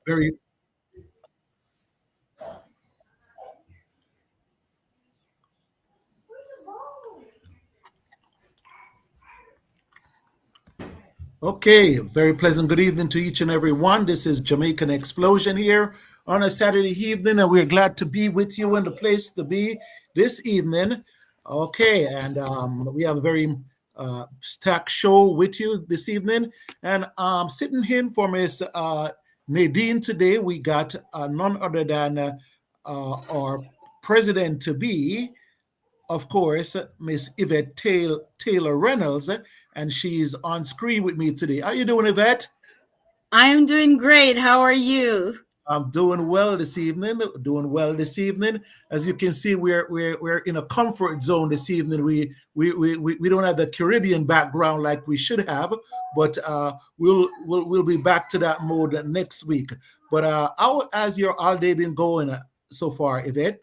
Very okay. Very pleasant good evening to each and every one. This is Jamaican Explosion here on a Saturday evening, and we're glad to be with you in the place to be this evening. Okay, and we have a very stacked show with you this evening, and sitting in for Miss Nadine today, we got none other than our president to be, of course, Miss Yvette Taylor Reynolds, and she's on screen with me today. How you doing, Yvette? I am doing great. How are you? I'm doing well this evening. Doing well this evening. As you can see, we're in a comfort zone this evening. We don't have the Caribbean background like we should have, but we'll be back to that mode next week. But how has your all day been going so far, Yvette?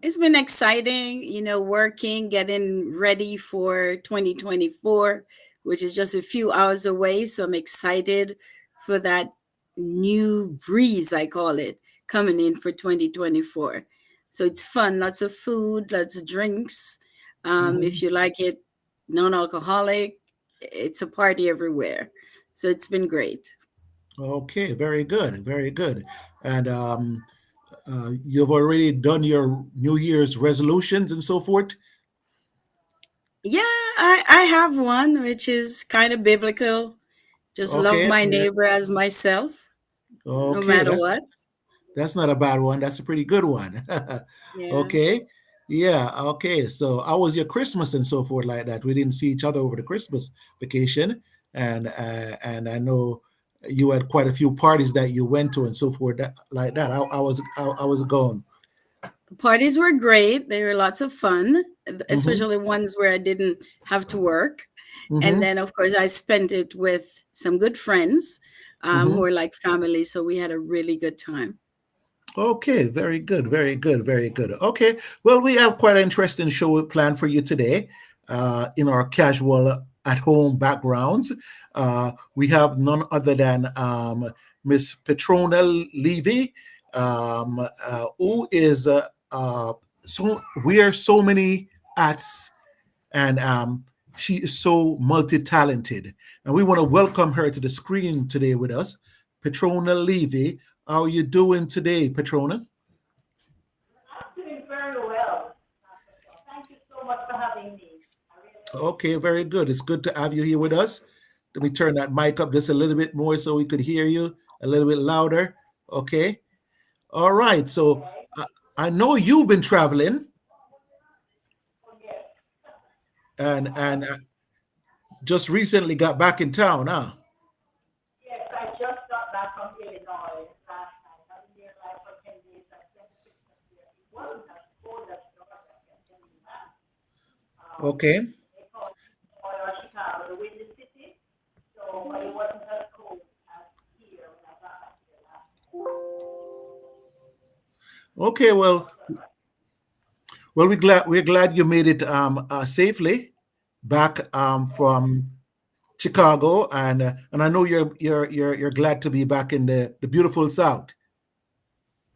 It's been exciting, working, getting ready for 2024, which is just a few hours away. So I'm excited for that new breeze, I call it, coming in for 2024. So it's fun, lots of food, lots of drinks. If Mhm. you like it, non alcoholic, it's a party everywhere. So it's been great. Okay, very good, very good. And you've already done your New Year's resolutions and so forth. Yeah, I have one which is kind of biblical. Just love Okay, my yeah. neighbor as myself, no Okay, matter what. that's not a bad one. That's a pretty good one. Yeah. Okay, yeah. Okay, so how was your Christmas and so forth like that? We didn't see each other over the Christmas vacation, and I know you had quite a few parties that you went to and so forth like that. How was it going? The parties were great. They were lots of fun, Mm-hmm. especially ones where I didn't have to work. And Mm-hmm. then, of course, I spent it with some good friends who Mm-hmm. are like family. So we had a really good time. Okay, very good, very good, very good. Okay, well, we have quite an interesting show planned for you today in our casual at home backgrounds. We have none other than Miss Petrona Levy, who is so wear so many hats, and she is so multi-talented, and we want to welcome her to the screen today with us. Petrona Levy, how are you doing today, Petrona? I'm doing very well, Pastor Shaw. Thank you so much for having me. I really Okay, appreciate it. very good. It's good to have you here with us. Let me turn that mic up just a little bit more so we could hear you a little bit louder. Okay. All right. So Okay. uh, I know you've been traveling, Oh, yes. and just recently got back in town, huh? Yes, I just got back from Illinois last night. I've been there like for 10 days. I spent the Christmas there. It wasn't as cold as Georgia, I can tell you that. Um, Okay. they call it Illinois or Chicago, the windy city. So, but it wasn't as cold as here when I got back here last night. Okay. So Well, it was right. we're glad you made it safely back from Chicago, and I know you're glad to be back in the beautiful South.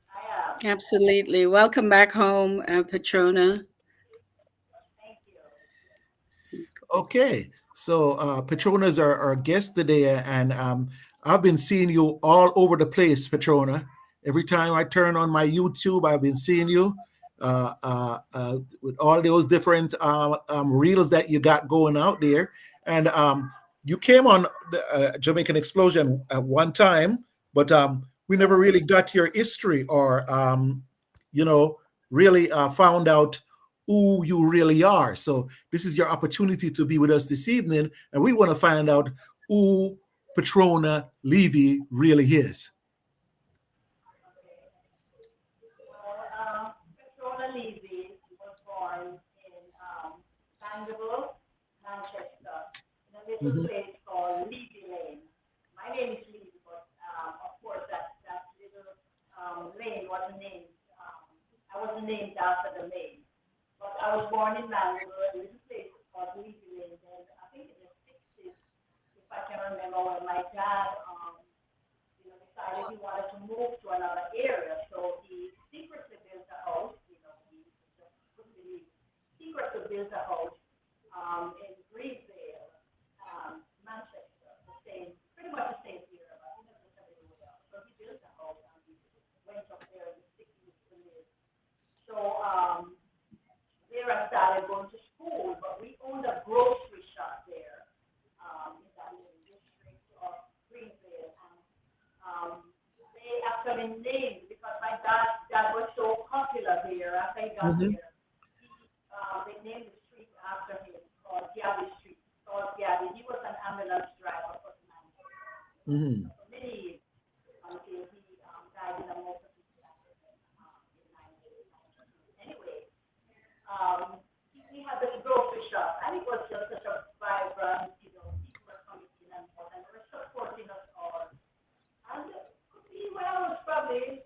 I am. Absolutely. Welcome back home, Patrona. Thank you. Okay, so Petrona is our guest today, and I've been seeing you all over the place, Petrona. Every time I turn on my YouTube, I've been seeing you with all those different reels that you got going out there. And you came on the Jamaican Explosion at one time, but we never Yes. really got your history or, you know, really found out who you really are. So this is your opportunity to be with us this evening, and we want to find out who Petrona Levy really is. Okay. Well, Petrona Levy was born in Mandeville, Manchester, in a little Mhm. place called Levy Lane. My name is Levy, but of course that little lane wasn't named. I wasn't named after the lane, but I was born in Mandeville, a little place called Levy Lane. And I think in the 60s, if I can remember, when my dad, decided decided he wanted to move to another area. So he secretly built a house. He just couldn't believe secretly built a house in Greenville, Manchester, the same, pretty much the same era, but he never said anywhere else. So he built a house and he went up there and 6 years to live. So there I started going to school, but we owned a grocery shop there in that little district of Greenville. And they actually named, because my dad was so popular there after he got Mm-hmm. there, they named the street after him called Gabby Street. Called Gabby. He was an ambulance driver for Mm-hmm. many years until he died in a motor vehicle accident in 1992. Anyway, he had this grocery shop, and it was just such a vibrant, people were coming in and out, and they were supporting us all. And when I was probably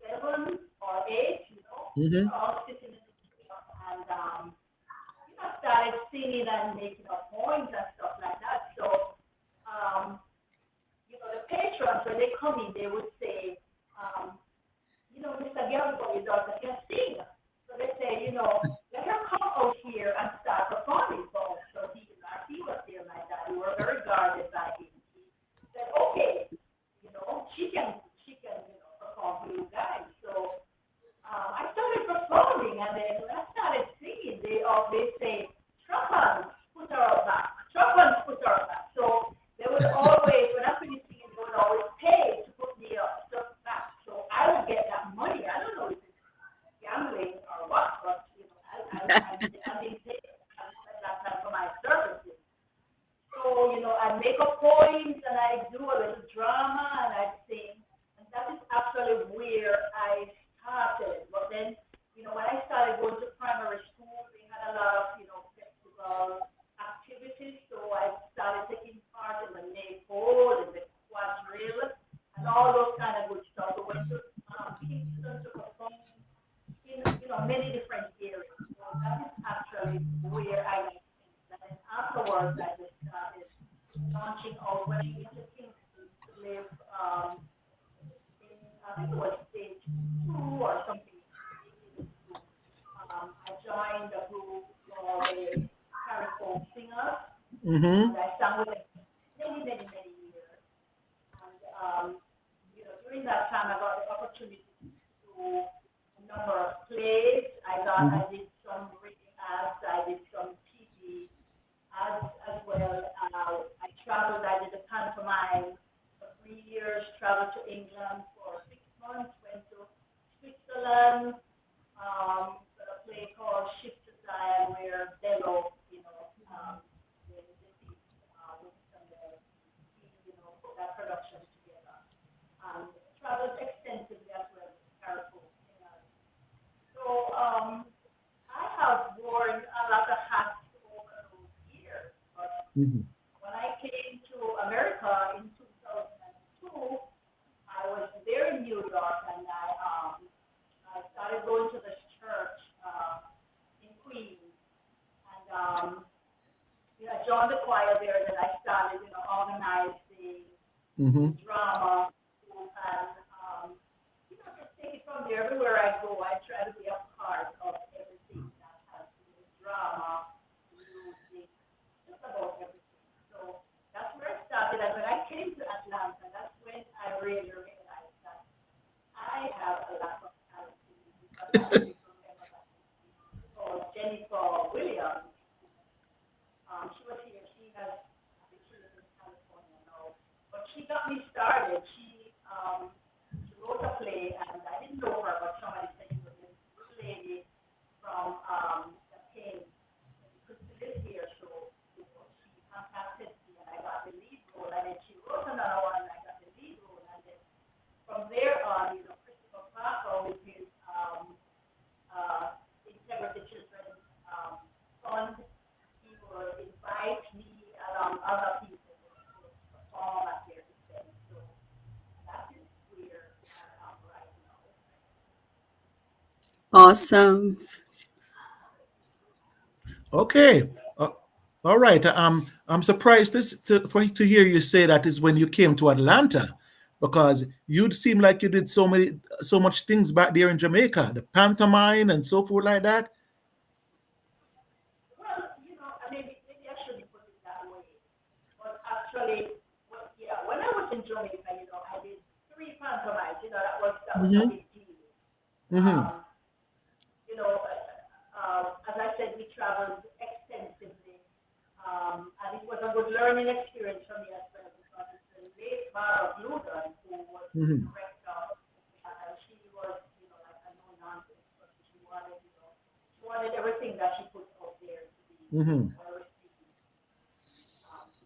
7 or 8, we Mm-hmm. were all sitting in the shop and, started singing and making up poems and stuff like that. So, um, the patrons, when they come in, they would say, Mr. Gilbert, your daughter can sing. So they say, let her come out here and start performing for us. So he was there like that. We were very guarded by him. He said, okay, she can, perform for you guys. So I started performing, and then when I started singing, they say, Truffles, put her up back. Truffles, put her up back. So they would always, when I finished singing, they would always pay to put me up, stuff back. So I would get that money. I don't know if it's gambling or what, but I didn't pay that time for my services. So, I make up poems and I do a little drama and I sing. And that is actually where I started. But then, when I started going to primary school, they had a lot of, festival activities. So I started taking part in the maypole and the quadrille and all those kind of good stuff. So went to Kingston to perform in, many different areas. So that is actually where I met things. And then afterwards, I just started launching out, went into Kingston to live in, I think it was stage 2 or something. I joined a group called the Carry Folk Singers, Mm-hmm. and I sang with them many, many, many years. And during that time, I got the opportunity to do a number of plays. Mm-hmm. I did some reading ads, I did some TV ads as well. I traveled, I did a pantomime for 3 years, traveled to England for 6 months, went to Switzerland, for a play called Shift to Zion, where Bello, the piece, and put that production together. And traveled extensively as well with Carrefour Singers. So I have worn a lot of hats over those years, but Mm-hmm. when I came to America in 2002, I was there in New York, and I started going to this church in Queens, and I joined the choir there. Then I started, organizing Mm-hmm. drama, and just take it from there. Everywhere I go, I try to be a part of everything that has to do with drama, music, just about everything. So that's where I started. And when I came to Atlanta, that's when I really realized that I have a lot of talent in me, because I always remember that called Jennifer Williams. She was here. I think she lives in California now. But she got me started. She wrote a play, and I didn't know her, but somebody said she was this good lady from the King. She lives here, so she contacted me, and I got the lead role. And then she wrote another one, and I got the lead role. And then from there on, Christopher Parker with his Integrity Children's Fund, he would invite me along other people to perform at their events. So that is where I am right now. Awesome. Okay. All right. I'm surprised to hear you say that is when you came to Atlanta. because you seem like you did so much things back there in Jamaica, the pantomime and so forth like that. Well, maybe I shouldn't put it that way. But actually, yeah, when I was in Jamaica, I did three pantomimes. That was a Mm-hmm. big deal. Mm-hmm. Um, as I said, we traveled extensively, and it was a good learning experience for me as well because it's the late Mara Bluden who was the Mm-hmm. director, and she was, like a no nonsense person. She wanted everything that she put out there to be, Mm-hmm. well received,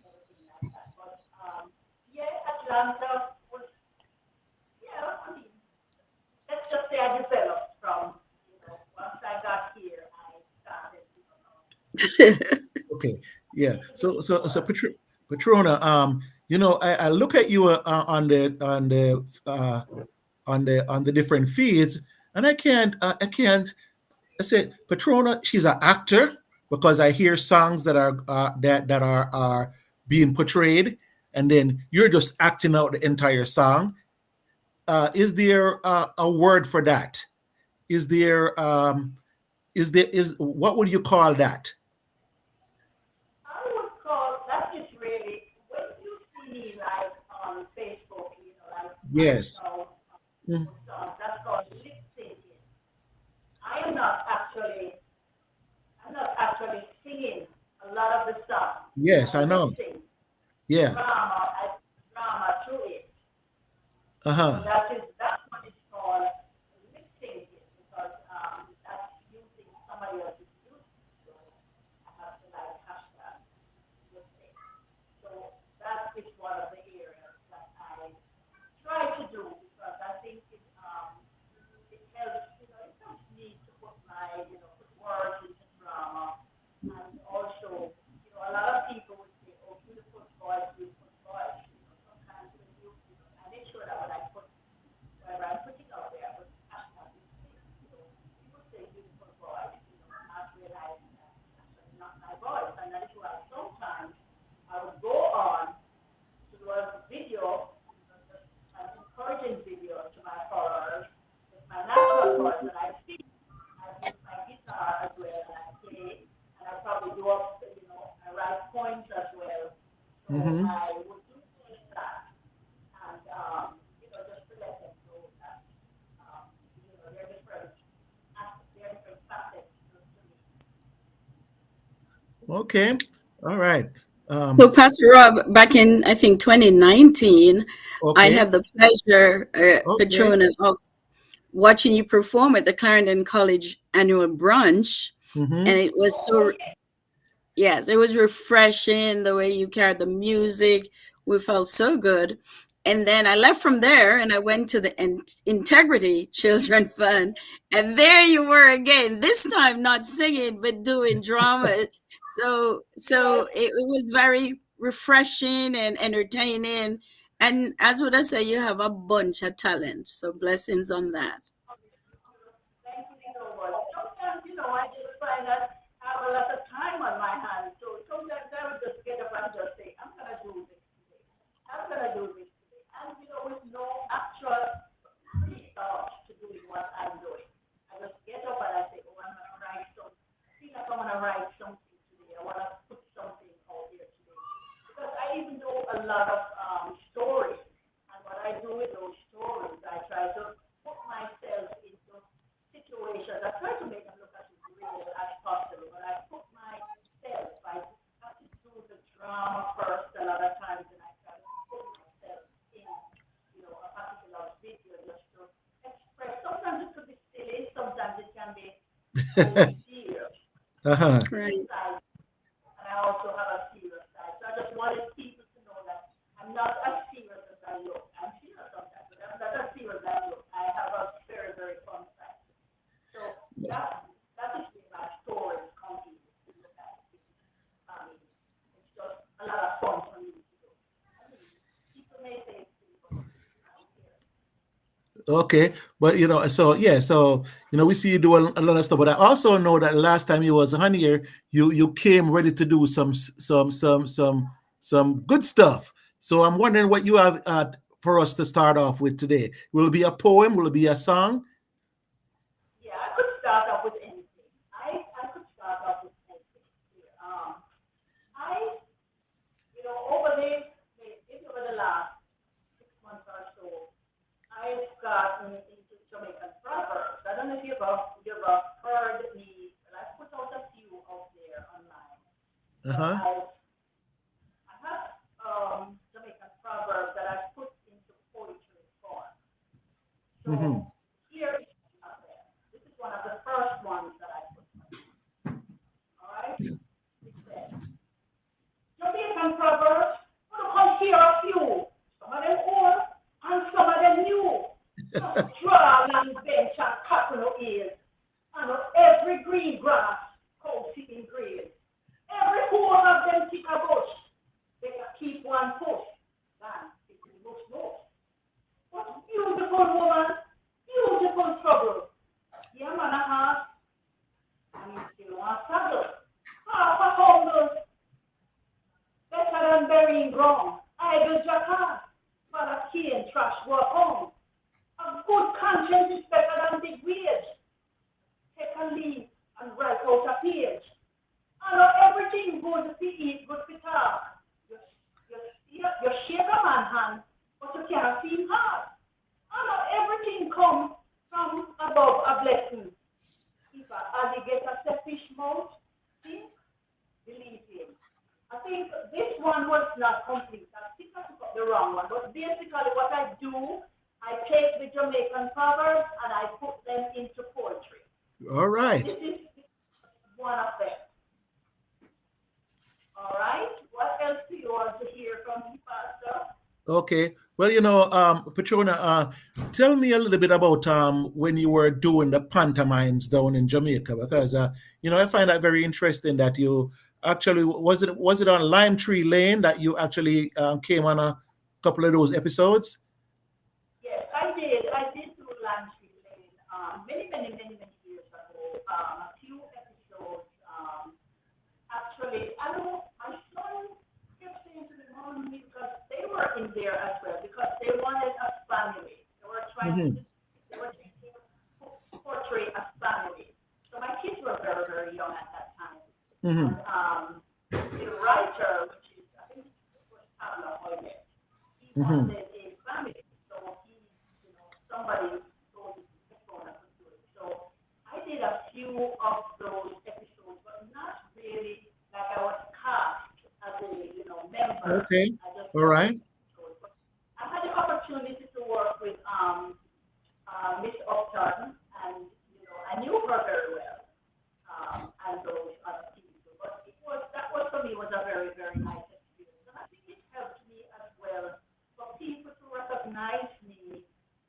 everything like that. But yeah, Atlanta was, yeah, I mean, let's just say I developed from, once I got here, I started, Okay. Yeah. making it more. Patrona, I look at you on the different feeds, and I can't. I say Patrona, she's an actor because I hear songs that are being portrayed, and then you're just acting out the entire song. Is there a word for that? Is there is what would you call that? I would call that is really when you see me like on Facebook, like acting Yes. out Mm. songs, that's called lip syncing. I am not actually, I'm not actually singing a lot of the songs. Yes, I I lip know. sync Yeah. drama, I drama through it. Uh So huh. that's what it's called lip syncing because that's using somebody else's music. So I have to like hashtag lip sync. So that is one of the areas that I try to do because I think it helps, it helps me to put put words into drama. And also, a lot of people would say, oh, beautiful voice. Sometimes when I make sure that when I put whatever I'm putting out there, I put hashtag lip sync. People say beautiful voice, not realizing that it's actually not my voice. And that is why sometimes I would go on to do a video, just an encouraging video to my followers with my natural voice, and I sing. I use my guitar as well, and I play, and I probably do up, I write poems as well. So Mm-hmm. I would do all of that, and just to let them know that, there are different, there are different facets to me. Okay. All right. So, Um, Pastor Rob, back in I think 2019, I okay. had the pleasure, Okay. Patrona, of watching you perform at the Clarendon College annual brunch, and Mm-hmm. it was Oh, so yeah. yes, it was refreshing the way you carried the music. We felt so good. And then I left from there and I went to the Integrity Children Fund. And there you were again, this time not singing, but doing drama. So Yes. it was very refreshing and entertaining. And as would I say, you have a bunch of talent. So blessings on that. Thank you so much. Sometimes, I just find that I have a lot of time on my hands. So sometimes I would just get up and just say, I'm going to do this today. I'm going to do this today. And, with no actual pre-thought to doing what I'm doing. I just get up and I say, oh, I'm going to write some, I feel like I'm going to write something today. I want to put something out there today. Because I even know a lot of stories. And what I do with those stories, I try to put myself into situations. I try to make them look as real as possible, but I put myself, I have to do the drama first a lot of times, and I try to put myself in, a particular video just to express. Sometimes it could be silly, sometimes it can be very serious. Uh-huh. Right. Side, and I also have a serious side. So I just wanted people to know that I'm not as serious as I look. I'm serious sometimes, but I'm not as serious as I look. I have a very, very fun side. So that is where my stories come in. If you look at it, it's just a lot of fun for me to do. I mean, people may say it's silly, but I don't care. Okay. But so yeah, so we see you do a lot of stuff. But I also know that last time you was on here, you came ready to do some good stuff. So I'm wondering what you have for us to start off with today? Will it be a poem? Will it be a song? Yeah, I could start off with anything. I could start off with anything. Here. I, over maybe over the last 6 months or so, I've gotten into Jamaican proverbs. I don't know if you've heard me, but I've put out a few out there online. But Uh-huh. I have Jamaican proverbs that I've put into poetry form. Mm-hmm. So here is one of them. This is one of the first ones that I put. All right. It says Jamaican proverbs. Gonna come here a few. Some of them old and some of them new. Just draw along bench and cotton no ears. And of every green grass, cold sitting green. Every hole of them tick a bush. They can keep one push. Then it will look no. What beautiful woman, beautiful trouble. Yeah, man, a heart, and he still wants saddle. Half a humble, better than burying ground. Idle jackass, for a key and trash work on. A good conscience is better than big wage. Take a leaf and write out a page. I know everything good to eat, good to talk. You shake a man's hand, but you can't see him hard. I know everything comes from above a blessing. If an alligator set fish mouth, think, believe him. I think this one was not complete. I think I took up the wrong one. But basically, what I do, I take the Jamaican proverbs and I put them into poetry. All So right. this is one of them. All right. What else do you want to hear from me, Pastor? Okay. Well, Petrona, tell me a little bit about when you were doing the pantomimes down in Jamaica, because I find that very interesting that you actually was it on Lime Tree Lane that you actually came on a couple of those episodes? Yes, I did. I did do Land Lane many years ago. A few episodes. Actually, I don't. My son kept saying to the mom because they were in there as well because they wanted a family. Mm-hmm. They were trying to portray a family. So my kids were very young at that time. Mm-hmm. But the writer, which is I think it was Pablo Hoyet, he Mm-hmm. wanted a family. So somebody told him to do it. So I did a few of those episodes, but not really like I was cast as a member. Okay. I just All did the right. episodes. But I had the opportunity to work with Miss Upton, and I knew her very well, and those other people. But that was for me was a very nice experience, and I think it helped me as well for people to recognize me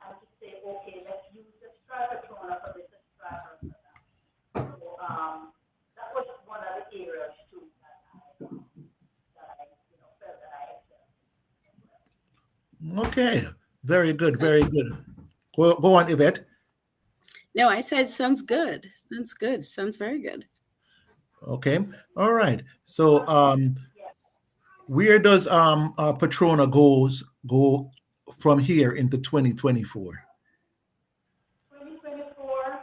and to say, okay, let's use the striker toner for this, the striker for that. So that was one of the areas too that I felt that I excelled as well. Okay. Very good. So, Very good. Go on, Yvette. no, I said sounds good. Sounds good. Sounds very good. Okay. All right. So Yeah, where does Patrona go from here into 2024? 2024.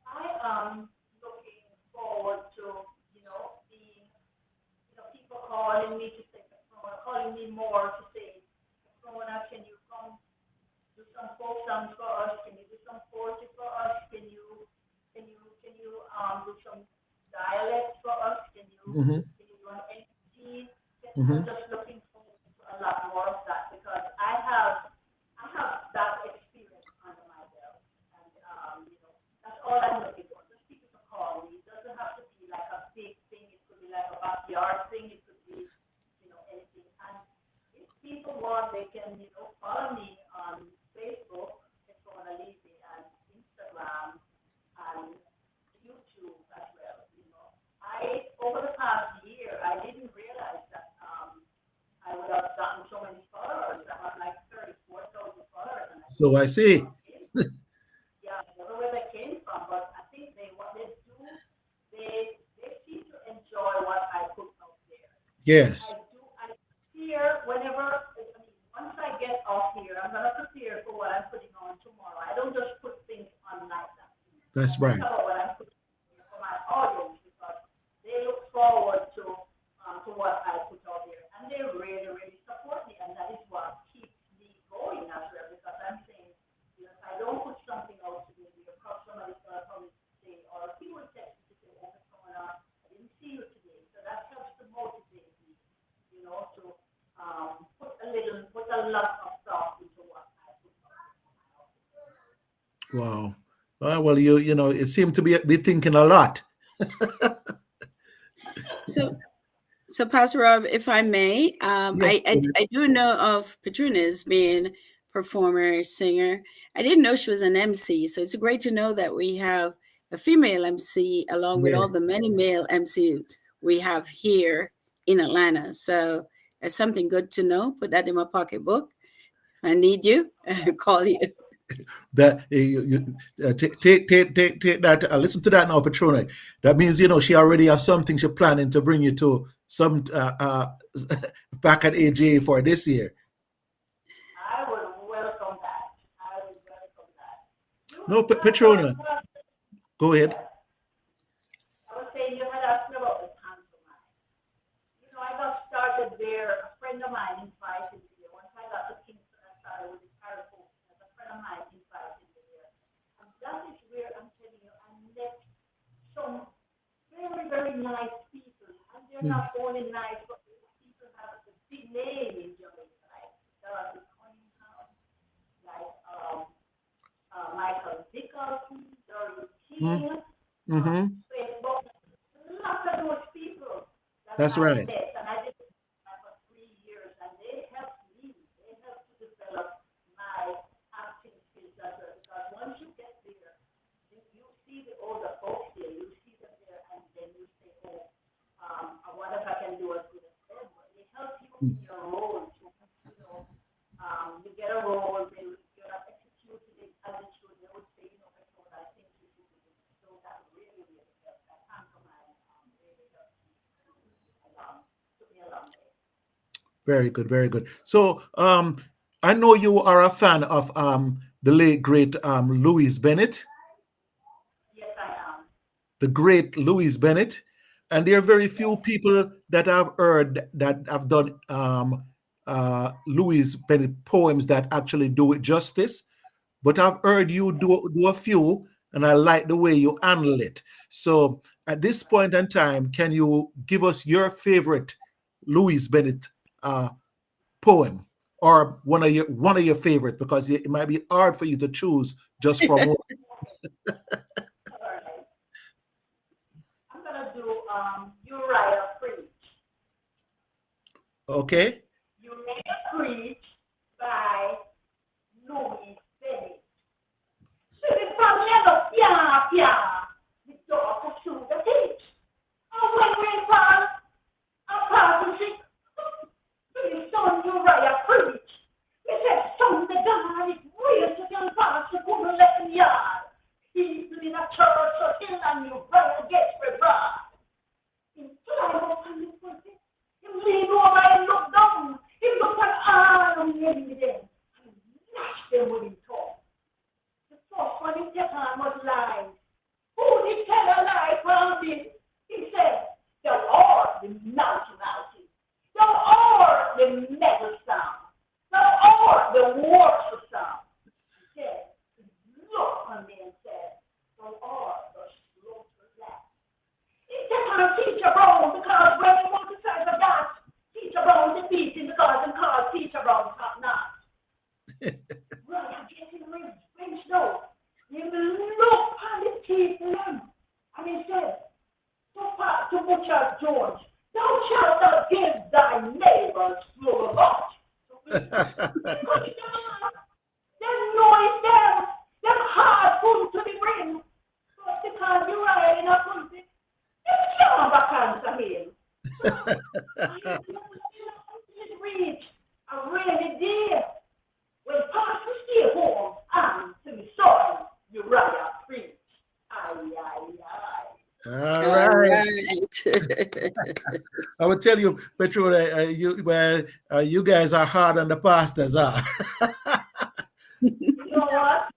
I am looking forward to being people calling me to say, calling me more to say, Corona, can you come do some folk songs for us? Can you do some poetry for us? Can you do some dialects for us? Mm-hmm. Can you do an NT? I'm Mm-hmm. just looking forward to a lot more of that because I have that experience under my belt, and that's all I'm looking for. Just people to call me. It doesn't have to be like a big thing. It could be like a backyard thing. It could be anything. And if people want, they can follow me on Facebook, Petronella Levy, and Instagram, and YouTube as well. I over the past year, I didn't realize that I would have gotten so many followers. I have like 34,000 followers, and I don't So I know where they see. all came. Yeah, I don't know where they came from, but I think what they do, they seem to enjoy what I put out there. Yes. I hear whenever, one That's Think right. about what I'm putting for my audience because they look forward to what I put out there, and they really, really support me, and that is what keeps me going as well. Because I'm saying, if I don't put something out today, the customer is gonna come and say, or he will text me to say, "Oh, what's going on? I didn't see you today." So that helps to motivate me, to put a lot of thought into what I put out there. Wow. Well, you know, it seemed to be thinking a lot. So, so Pastor Rob, if I may, Yes. I do know of Patrona's being performer, singer. I didn't know she was an MC, so it's great to know that we have a female MC along with Yeah. all the many male MC we have here in Atlanta. So that's something good to know. Put that in my pocketbook. If I need you, call you. That take that. Listen to that now, Petrona. That means she already have something she planning to bring you to some back at AJ for this year. I would welcome that. I would welcome that. No, You had Petrona, asked about, go ahead. yes, I was saying you had asked me about the pantomime. I got started there. A friend of mine invited me there. Once I got to Kingston, I started with the Caribou. A friend of mine invited me there. And that is where I'm telling you, I met some very, very nice people. And they're Mm, not only nice, but these people have a big name in Jamaica, like Dorothy Cunningham, like Michael Nicholson, Dory mm, King, mm-hmm. Facebook. Lots of those people that That's I right. met, and I did it for 3 years, and they helped me. They helped to develop my acting skills as well. Because once you get there, you see the older folks there, you see them there, and then you say, "Oh, I wonder if I can do as good as them." But they help you in your role. So, you get a role, you're not executing it as it should. They would say, "That's what I think you should do." So that really, really helps. That pantomime really helps me along, took me a long way. Very good, very good. So, I know you are a fan of the late great Louis Bennett, Yes, I am. the great Louis Bennett, and there are very few Yes. people that I've heard that have done Louis Bennett poems that actually do it justice. But I've heard you do a few, and I like the way you handle it. So, at this point in time, can you give us your favorite Louis Bennett uh, poem, or one of your favorites? Because it might be hard for you to choose just from one. All right. I'm gonna do Uriah Preach. Okay. Uriah Preach by Louis Bennett. Sitting from the piano, piano, the daughter to the teach. And when we fall, I pass to sing. His son Uriah Preach. He said, "Son, the God is real to tell pass to go and let him yard. He's in a church or in a new Uriah gets rebirth. He fly up on the pulpit. He lean over and look down. He looked at all of them and lashed them with his tongue. The first one he kept on was lies. Who did tell a lie from this? He said, "The Lord, the mountain mountain. The Lord, the metal sound. The Lord, the works of sound." He said, he looked on me and said, "The Lord, the slow to laugh." He kept on teacher Brown because when he wants to serve the God, teacher Brown defeats him because he calls teacher Brown top notch. Right, I'm getting rich though. He looked on the teeth and he said, to Butcher George, "Thou shalt not give thy neighbor small lot." Because them noise them hard full to the brim. But because you are in a country, you can't back answer him. So, I didn't reach. I really did. When Pastor stay home and to the son, Uriah preach. Aye, aye, aye. All All right. right. I would tell you, Petro, you guys are hard on the pastors, are. You know what?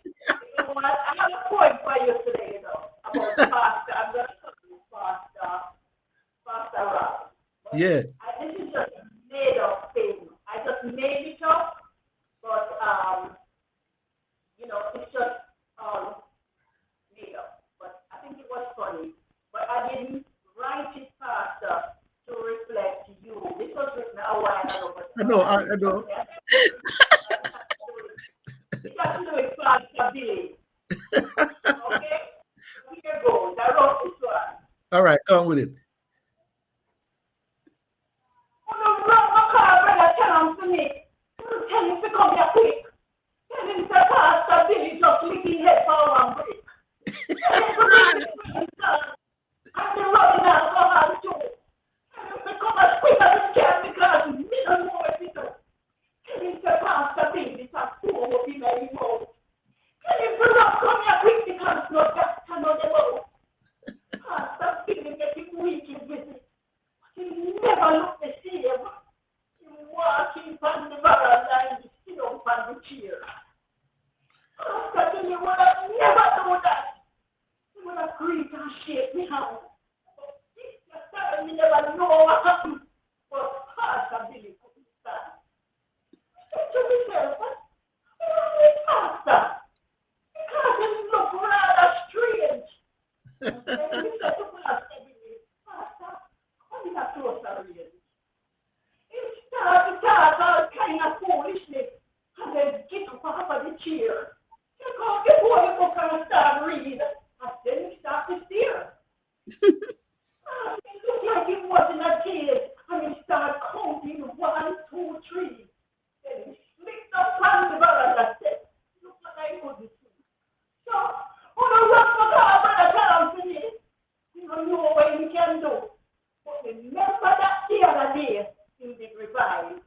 I have a point for you today, though. Yeah. this is just a made up thing. I just made it up, but it's just all made up. But I think it was funny. But I didn't write it faster to reflect you. This was written a while ago, but I know. I I didn't know. forget. It has to do with faster billing. Okay? Here goes. I wrote this one. All right, come with it. On the wrong car, brother, tell him to me. Tell him to come here quick. Tell him to Pastor Billy just licking head for one break. Tell him to bring his quick son. I've been running out for her too. Tell him to come as quick as he can because we don't know what to do. Tell him to Pastor Billy to pull up in my mouth. Tell him to not come here quick because no doctor no the mouth. Pastor Billy getting weak in visit. He never looked the same. He walking from the veranda and he sit up on the chair. Pastor Billy would have never done that. He would have grieved and shake me hand. But this time we never know what happened. But Pastor Billy couldn't stand. I said to myself, what wrong with Pastor? Because he looked rather strange. And then we said to Pastor Billy, Pastor, what is a closer reading? He started to talk all kind of foolishness and then get up off of the chair. Take out the holy book and start reading. And then he started to stare. It looked like he was in a cage and he started counting 1, 2, 3. Then he slipped up on the veranda step. Looked like I couldn't see. So, on a rough car, brother, tell him to me. You don't know what he can do. But remember that the other day, he did revive.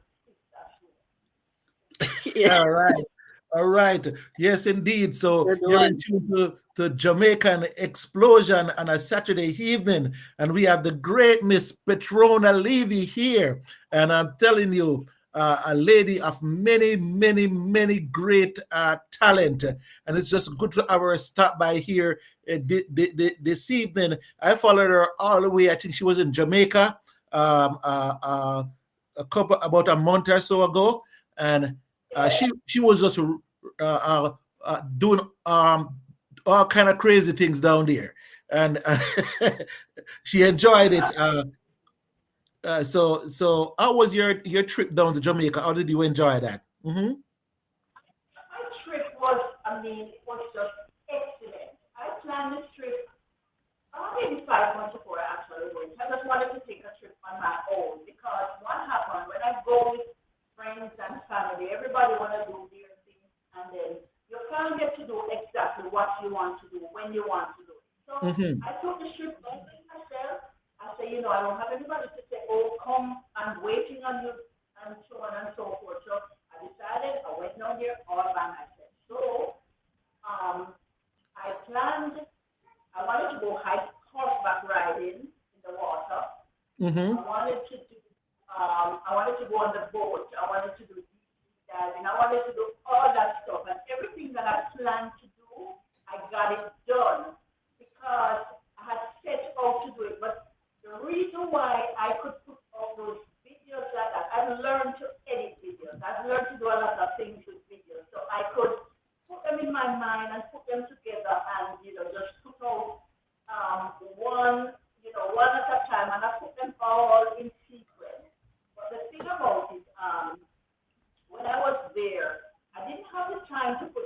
Yeah. All right. All right. Yes, indeed. So Good you're in one. tune to Jamaican Explosion on a Saturday evening, and we have the great Miss Petrona Levy here. And I'm telling you, a lady of many, many, many great talent. And it's just good to have her stop by here this evening. I followed her all the way. I think she was in Jamaica about a month or so ago, and she was just doing all kind of crazy things down there, and she enjoyed it. So how was your trip down to Jamaica? How did you enjoy that? Hmm. My trip was, it was just excellent. I planned this trip maybe 5 months before I actually went. I just wanted to take a trip on my own because what happened when I go with friends and family, everybody want to do their thing, and then you can't get to do exactly what you want to do when you want to do it. So Hmm. I took the trip by myself. I said, I don't have anybody to say, oh, come, I'm waiting on you, and so on and so forth. So I decided I went down there all by myself. So I planned, I wanted to go horseback riding in the water. Hmm. I wanted to go on the boat. I wanted to do deep diving. I wanted to do all that stuff. And everything that I planned to do, I got it done because I had set out to do it. But the reason why I could put up those videos like that, I've learned to edit videos. I've learned to do a lot of things with videos. So I could put them in my mind and put them together and, just put out one at a time, and I put them all in sequence. But the thing about it, when I was there, I didn't have the time to put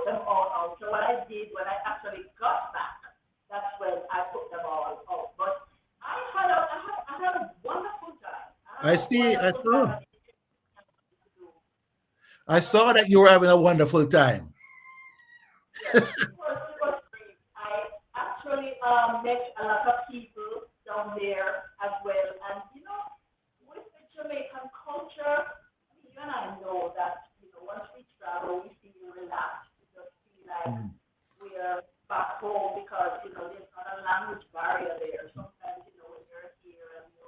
them all out. So what I did when I actually got back, that's when I put them all out. But I had a wonderful time. I had I a see. I wonderful saw. time. I didn't to do. I saw that you were having a wonderful time. Yes, it was great. I actually met a lot of people down there as well. And with the Jamaican culture, you and I know that, once we travel, we feel relaxed. We just feel like Mm. we're back home because, there's not a language barrier there. Sometimes, when you're here and you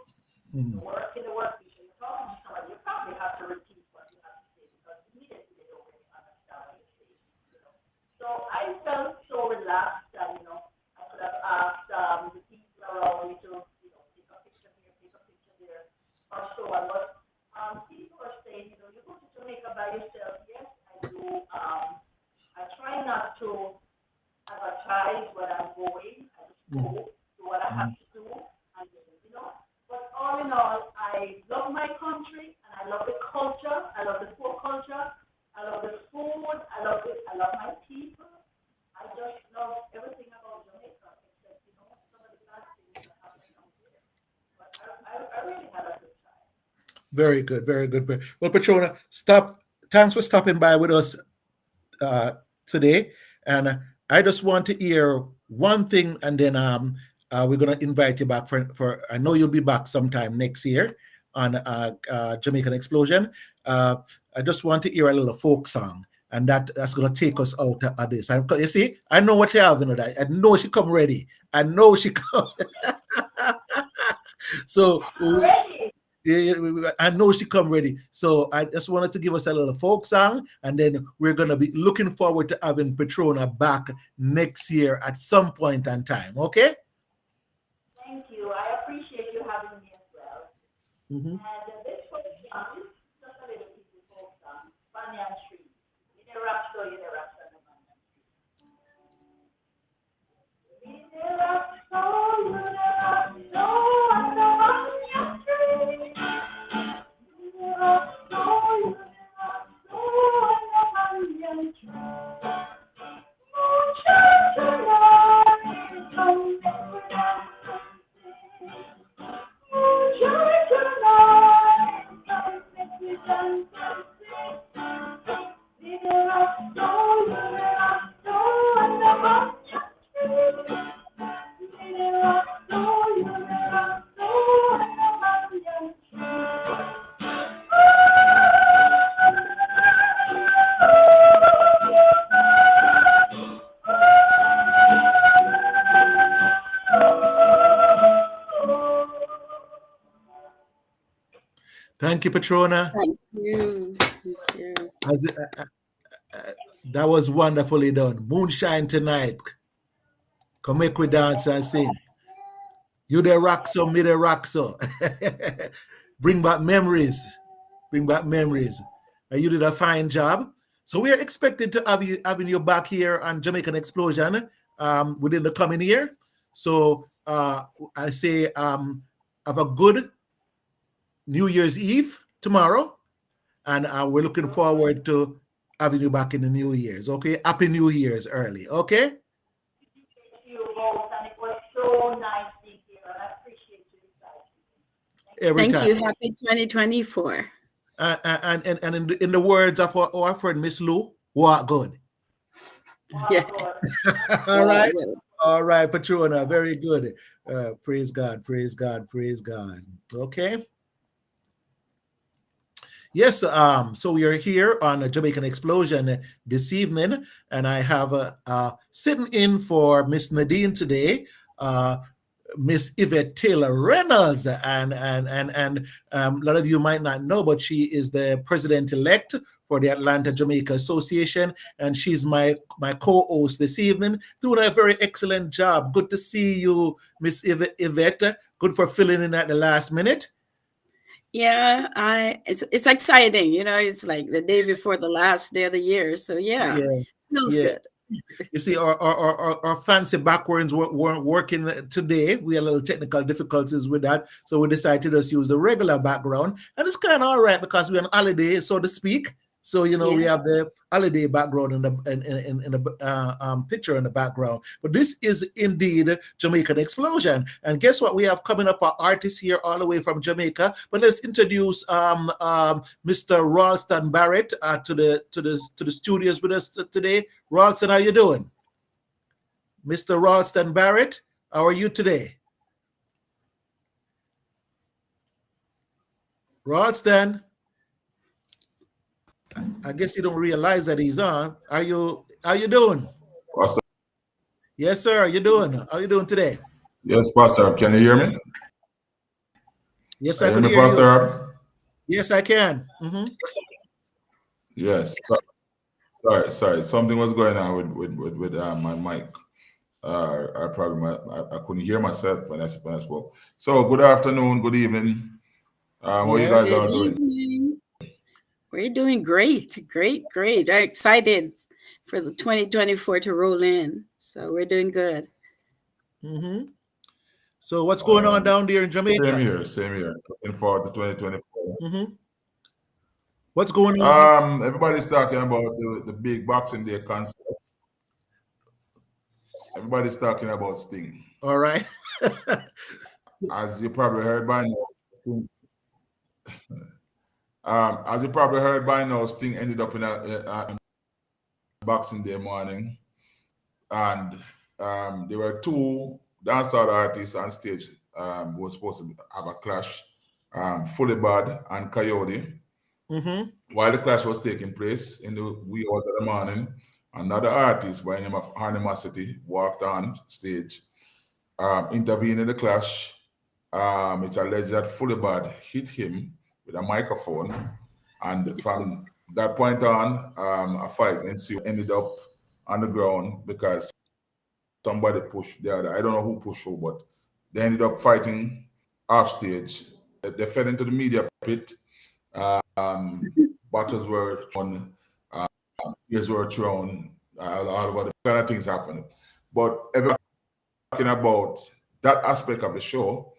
Mm. work in the workstation, you're talking to somebody, you probably have to repeat what you have to say because immediately they don't really understand what you're saying. So I felt so relaxed and, I could have asked the people around me to, take a picture here, take a picture by yourself, yes, I do. I try not to advertise where I'm going. I just Mhm. go, do what I have to do, and you know. But all in all, I love my country and I love the culture. I love the folk culture. I love the food. I love it. I love my people. I just love everything about Jamaica, except some of the bad things that happen out there. But I really had a good time. Very good, very good. Well, Patrona, stop. Thanks for stopping by with us uh, today. And I just want to hear one thing, and then we're gonna invite you back for. I know you'll be back sometime next year on Jamaican Explosion. Uh, I just want to hear a little folk song, and that's gonna take us out of this. And you see, I know what you have in that. I know she come ready. I know she come. So I'm ready. yeah, I know she come ready. So I just wanted to give us a little folk song, and then we're gonna be looking forward to having Petrona back next year at some point in time. Okay? Thank you. I appreciate you having me as well. Mhm. And this folk song is just a little piece of folk song, banyan tree. In a rap show, in a rap song, a banyan tree. In a rap show, in a rap show, and a banyan tree. In a rap show, in a rap show, and a banyan tree. Moonshine tonight, come make we dance and sing. Moonshine tonight, come make we dance and sing. Little rock soul, and the banyan tree. Little rock soul, and the banyan Thank you, Petrona. Thank you. Thank you. As, that was wonderfully done. Moonshine tonight. Come make we dance and sing. You the rock so, me the rock so. Bring back memories. Bring back memories. And you did a fine job. So we are expected to have you having you back here on Jamaican Explosion within the coming year. So I say have a good New Year's Eve tomorrow, and we're looking forward to having you back in the New Year's. Okay, Happy New Year's early. Okay, you both, and it was so nice being here, and I appreciate you guys. Thank you. every Thank time. you. Happy 2024. And in the words of our friend Miss Lou, what good. Yeah. Wow, God. All Well, right. well. All right, Patrona, very good. Praise God, praise God, praise God. Okay. Yes, so we are here on a Jamaican Explosion this evening, and I have sitting in for Miss Nadine today, uh, Miss Yvette Taylor Reynolds, and a lot of you might not know, but she is the president-elect for the Atlanta Jamaica Association, and she's my co-host this evening, doing a very excellent job. Good to see you, Miss Yvette. Good for filling in at the last minute. Yeah, it's exciting. It's like the day before the last day of the year. So yeah, Yeah, feels yeah. good. You see, our fancy backwards weren't working today. We had a little technical difficulties with that. So we decided to just use the regular background. And it's kind of all right because we're on holiday, so to speak. So, we Yeah. have the holiday background in the picture in the background. But this is indeed Jamaican Explosion. And guess what? We have coming up our artists here all the way from Jamaica. But let's introduce Mr. Ralston Barrett to the studios with us today. Ralston, how you doing? Mr. Ralston Barrett, how are you today? Ralston, I guess you don't realize that he's on. How you doing? Pastor, Yes, sir. How you doing? How you doing today? yes, Pastor, can you hear me? Yes, Can I you hear could me, hear Pastor you. Rob? Yes, I can. Yes. Sorry. Something was going on with my mic. I couldn't hear myself when I spoke. So good afternoon, good evening. How you Yes. guys Good all doing? evening. We're doing great, great, great. I'm excited for the 2024 to roll in. So we're doing good. Mm-hmm. So what's All going on right. down there in Jamaica? Same here. Looking forward to 2024. Mm-hmm. What's going on? Everybody's talking about the big Boxing Day concert. Everybody's talking about Sting. All right. As you probably heard by now, Sting ended up in a Boxing Day morning, and there were two dancehall artists on stage who were supposed to have a clash, Fully Bad and Coyote. Mm-hmm. While the clash was taking place in the wee hours of the morning, another artist by the name of Animosity walked on stage, intervened in the clash. It's alleged that Fully Bad hit him with a microphone, and from that point on, a fight ensued. Ended up on the ground because somebody pushed the other. I don't know who pushed who, but they ended up fighting off stage. They fell into the media pit. Bottles were thrown, beers were thrown, all of the kind of things happened. But everybody talking about that aspect of the show,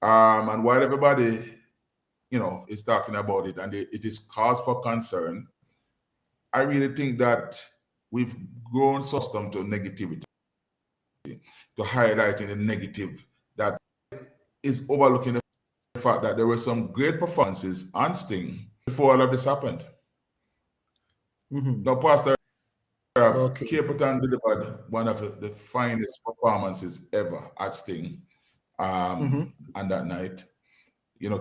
and while everybody, is talking about it, and it is cause for concern, I really think that we've grown so accustomed to negativity, to highlighting the negative, that is overlooking the fact that there were some great performances on Sting before all of this happened. Mm-hmm. Now, Pastor Okay. Cape Town delivered one of the finest performances ever at Sting Mm-hmm. on that night.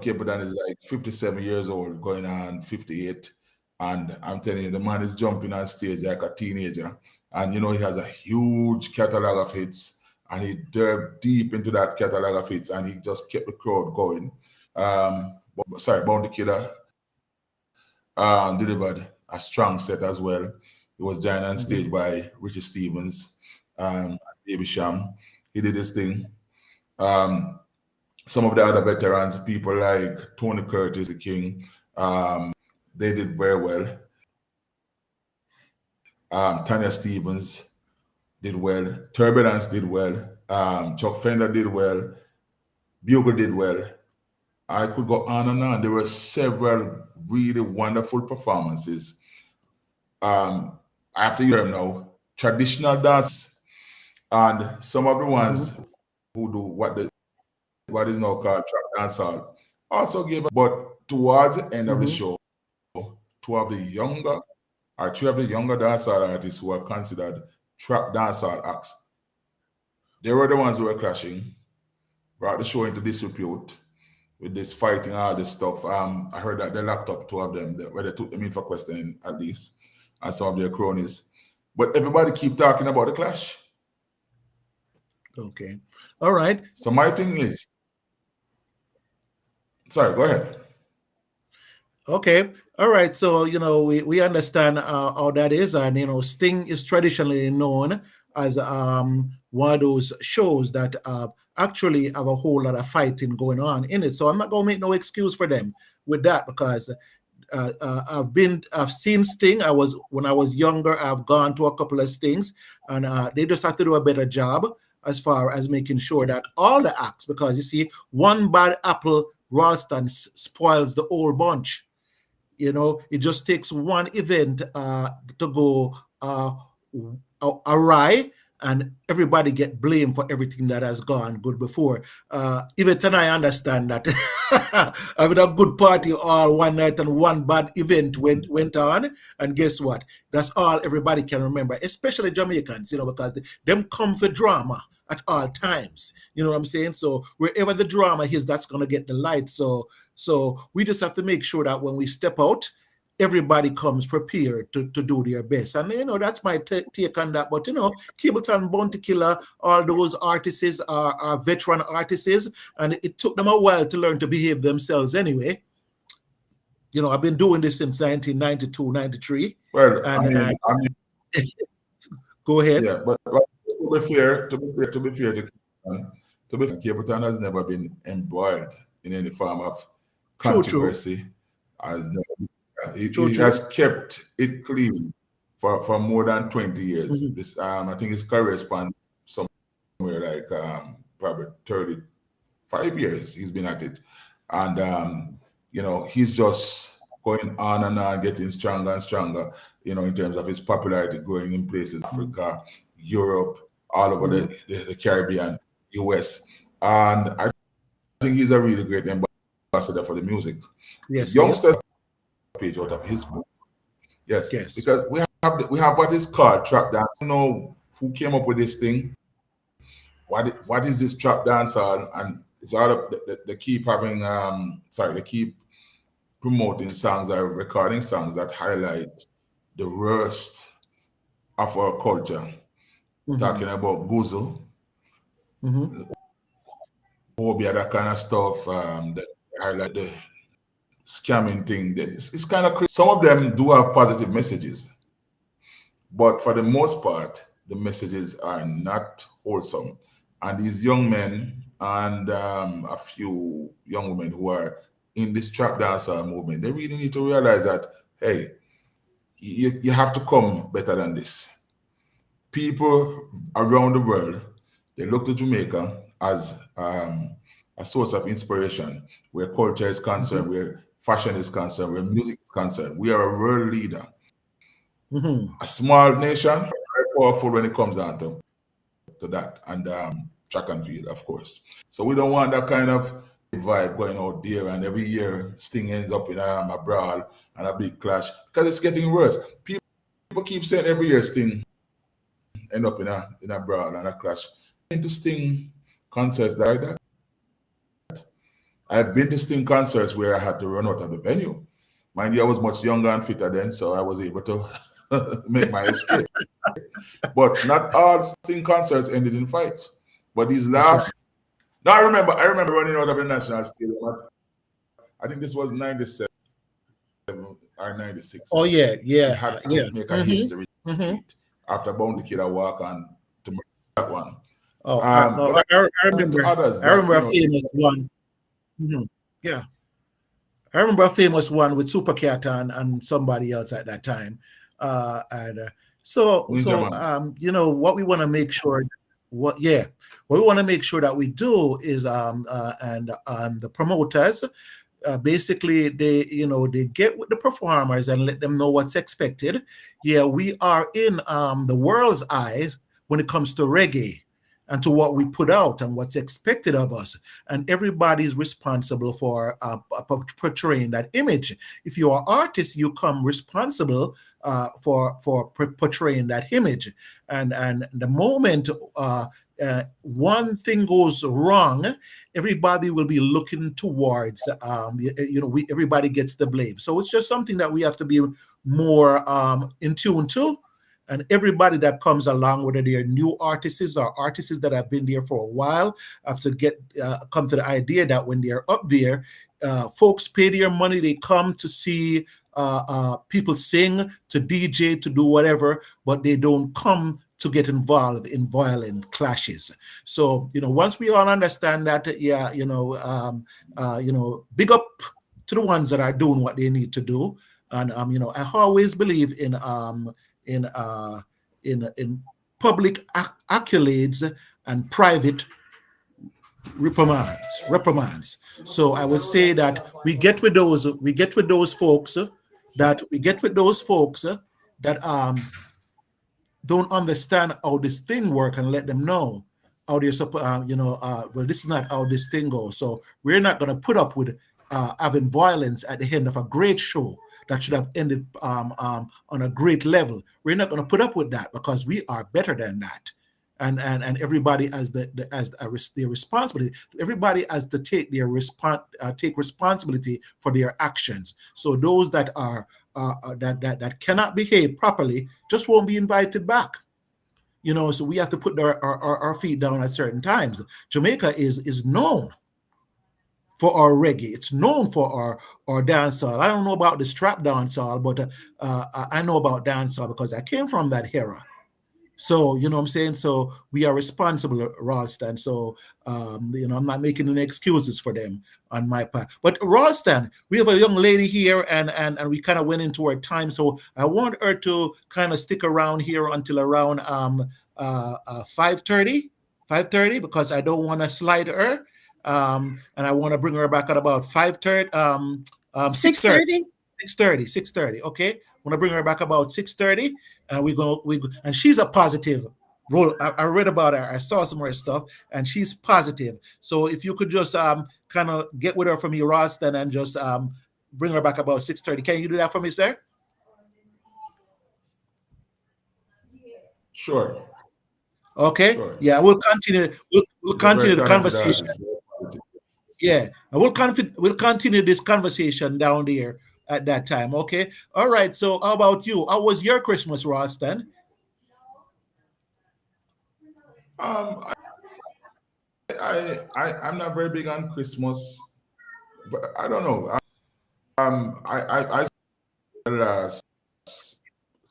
Cape Town is like 57 years old, going on 58. And I'm telling you, the man is jumping on stage like a teenager. And, he has a huge catalog of hits. And he delved deep into that catalog of hits, and he just kept the crowd going. Bounty Killer delivered a strong set as well. He was joined on stage by Richie Stevens, Baby Sham. He did his thing. Some of the other veterans, people like Tony Curtis, the King, they did very well. Tanya Stevens did well. Turbulence did well. Chuck Fender did well. Bugle did well. I could go on and on. There were several really wonderful performances. I have to hear them now. Traditional dance, and some of the ones who do what is now called trap dancehall also gave. But towards the end of the show, three of the younger dancehall artists who are considered trap dancehall acts, they were the ones who were clashing, brought the show into disrepute with this fighting, all this stuff. I heard that they locked up two of them, where they took them in for questioning at least, and some of their cronies. But everybody keep talking about the clash. Okay. All right. So my thing is, sorry, go ahead. Okay. All right. So, we understand how that is. And, Sting is traditionally known as one of those shows that actually have a whole lot of fighting going on in it. So I'm not going to make no excuse for them with that, because I've seen Sting. When I was younger, I've gone to a couple of Stings, and they just have to do a better job as far as making sure that all the acts, because you see, one bad apple Ralston spoils the whole bunch. It just takes one event to go awry, and everybody get blamed for everything that has gone good before. Even I understand that having a good party all one night and one bad event went on, and guess what? That's all everybody can remember, especially Jamaicans, because them come for drama at all times. You know what I'm saying? So wherever the drama is, that's gonna get the light. So we just have to make sure that when we step out, everybody comes prepared to do their best. And, that's my take on that. But, Cableton, Bounty Killer, all those artists are veteran artists, and it took them a while to learn to behave themselves anyway. I've been doing this since 1992, 93. Well, And go ahead. Yeah, but to be fair, Cape Town has never been embroiled in any form of controversy. Has never been True, He true. has kept it clean for more than 20 years. Mhm. This I think his career span somewhere like probably 35 years he's been at it. And he's just going on, getting stronger and stronger, in terms of his popularity growing in places Africa, Europe, all over Mhm. the Caribbean, US. And I think he's a really great ambassador for the music. The Yes, he is. youngsters page out of his book. Yes, Yes. because we have what is called trap dance. I don't know who came up with this thing. What is this trap dance all? And it's all up. They keep having they keep promoting songs or recording songs that highlight the worst of our culture. Mhm. Talking about guzo, Mhm. phobia, that kind of stuff. That highlight the scamming thing. It's kind of crazy. Some of them do have positive messages, but for the most part, the messages are not wholesome. And these young men and a few young women who are in this trap dancer movement, they really need to realize that, hey, you have to come better than this. People around the world, they look to Jamaica as a source of inspiration, where culture is Mhm. concerned, where fashion is concerned, where music is concerned. We are a world leader. Mhm. A small nation, very powerful when it comes down to that, and track and field, of course. So we don't want that kind of vibe going out there, and every year Sting ends up in a brawl and a big clash because it's getting worse. People keep saying every year Sting end up in a brawl and a clash. Into Sting concerts like that. I've been to Sting concerts where I had to run out of the venue. Mind you, I was much younger and fitter then, so I was able to make my escape. But not all Sting concerts ended in fights. But these That's right. last, now I remember running out of the National Stadium. I think this was 97 or 96. Oh yeah, We yeah, had yeah. to make a Mhm. history Mhm. retreat after Bounty Killer walk on to that one. Oh, no, But I to remember. others I that remember a famous one. Mhm. Yeah, I remember a famous one with Supercat and somebody else at that time. And so, Ninja so Man. what we want to make sure, what we want to make sure that we do is, and the promoters, basically they get with the performers and let them know what's expected. Yeah, we are in the world's eyes when it comes to reggae and to what we put out and what's expected of us, and everybody's responsible for portraying that image. If you are artist, you come responsible for portraying that image, and the moment one thing goes wrong, everybody will be looking towards everybody gets the blame. So it's just something that we have to be more in tune to, and everybody that comes along, whether they are new artists or artists that have been there for a while, have to get come to the idea that when they're up there, folks pay their money, they come to see people sing, to DJ, to do whatever, but they don't come to get involved in violent clashes. So, once we all understand that, yeah, big up to the ones that are doing what they need to do. And I always believe in uh, in public accolades and private reprimands. So I would say that we get with those folks that don't understand how this thing work, and let them know how they're well, this is not how this thing goes. So we're not going to put up with having violence at the end of a great show that should have ended on a great level. We're not going to put up with that, because we are better than that. And everybody has their responsibility. Everybody has to take take responsibility for their actions. So those that are that cannot behave properly just won't be invited back. So we have to put our feet down at certain times. Jamaica is known for our reggae. It's known for our dancehall. I don't know about the strap dancehall, but I know about dancehall because I came from that era. So, you know what I'm saying? So we are responsible, Ralston. So, I'm not making any excuses for them on my part. But Ralston, we have a young lady here, and we kind of went into our time. So I want her to kind of stick around here until around 5:30, 5:30, because I don't want to slide her. And I want to bring her back at about 5:30, 6:30. 6:30. 6:30, 6:30. Okay. I want to bring her back about 6:30. And and she's a positive role. I read about her, I saw some of her stuff, and she's positive. So if you could just kind of get with her from your Ralston and just bring her back about 6:30. Can you do that for me, sir? Sure, Okay. sure. Yeah, we'll continue. We'll She's a very continue the talented conversation. artist. Very talented. Yeah, and we'll continue this conversation down there at that time. Okay. All right. So how about you? How was your Christmas, Ralston? Um, I'm not very big on Christmas, but I don't know. I spent the last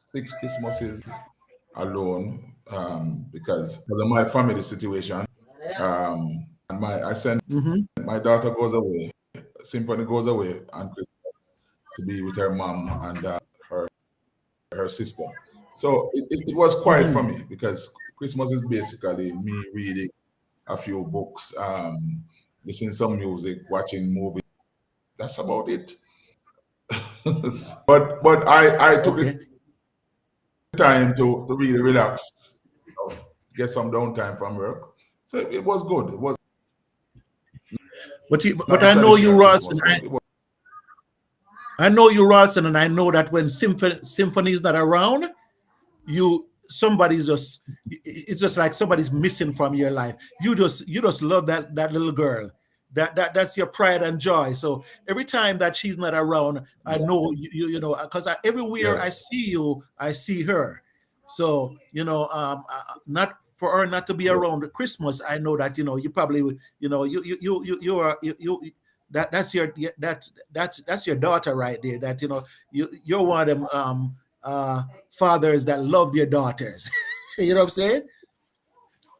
6 Christmases alone because of my family situation. And my I sent Mm-hmm. my daughter goes away. Symphony goes away on Christmas to be with her mom and her sister. So it was quiet for Mm-hmm. me because Christmas is basically me reading a few books, listening some music, watching movies. That's about it. but I took the Okay. time to really relax, get some downtime from work. So it was good. It was But not a I know you, traditional Ralston. Christmas, but it was. I know you, Ralston, and I know that when symphony is not around, somebody's just it's just like somebody's missing from your life. You just love that little girl. That's your pride and joy. So every time that she's not around, I know because everywhere I Yes, see you, I see her. So not for her not to be yes, around at Christmas, I know that you probably you are that's your that's your daughter right there. That you're one of them fathers that love their daughters. You know what I'm saying?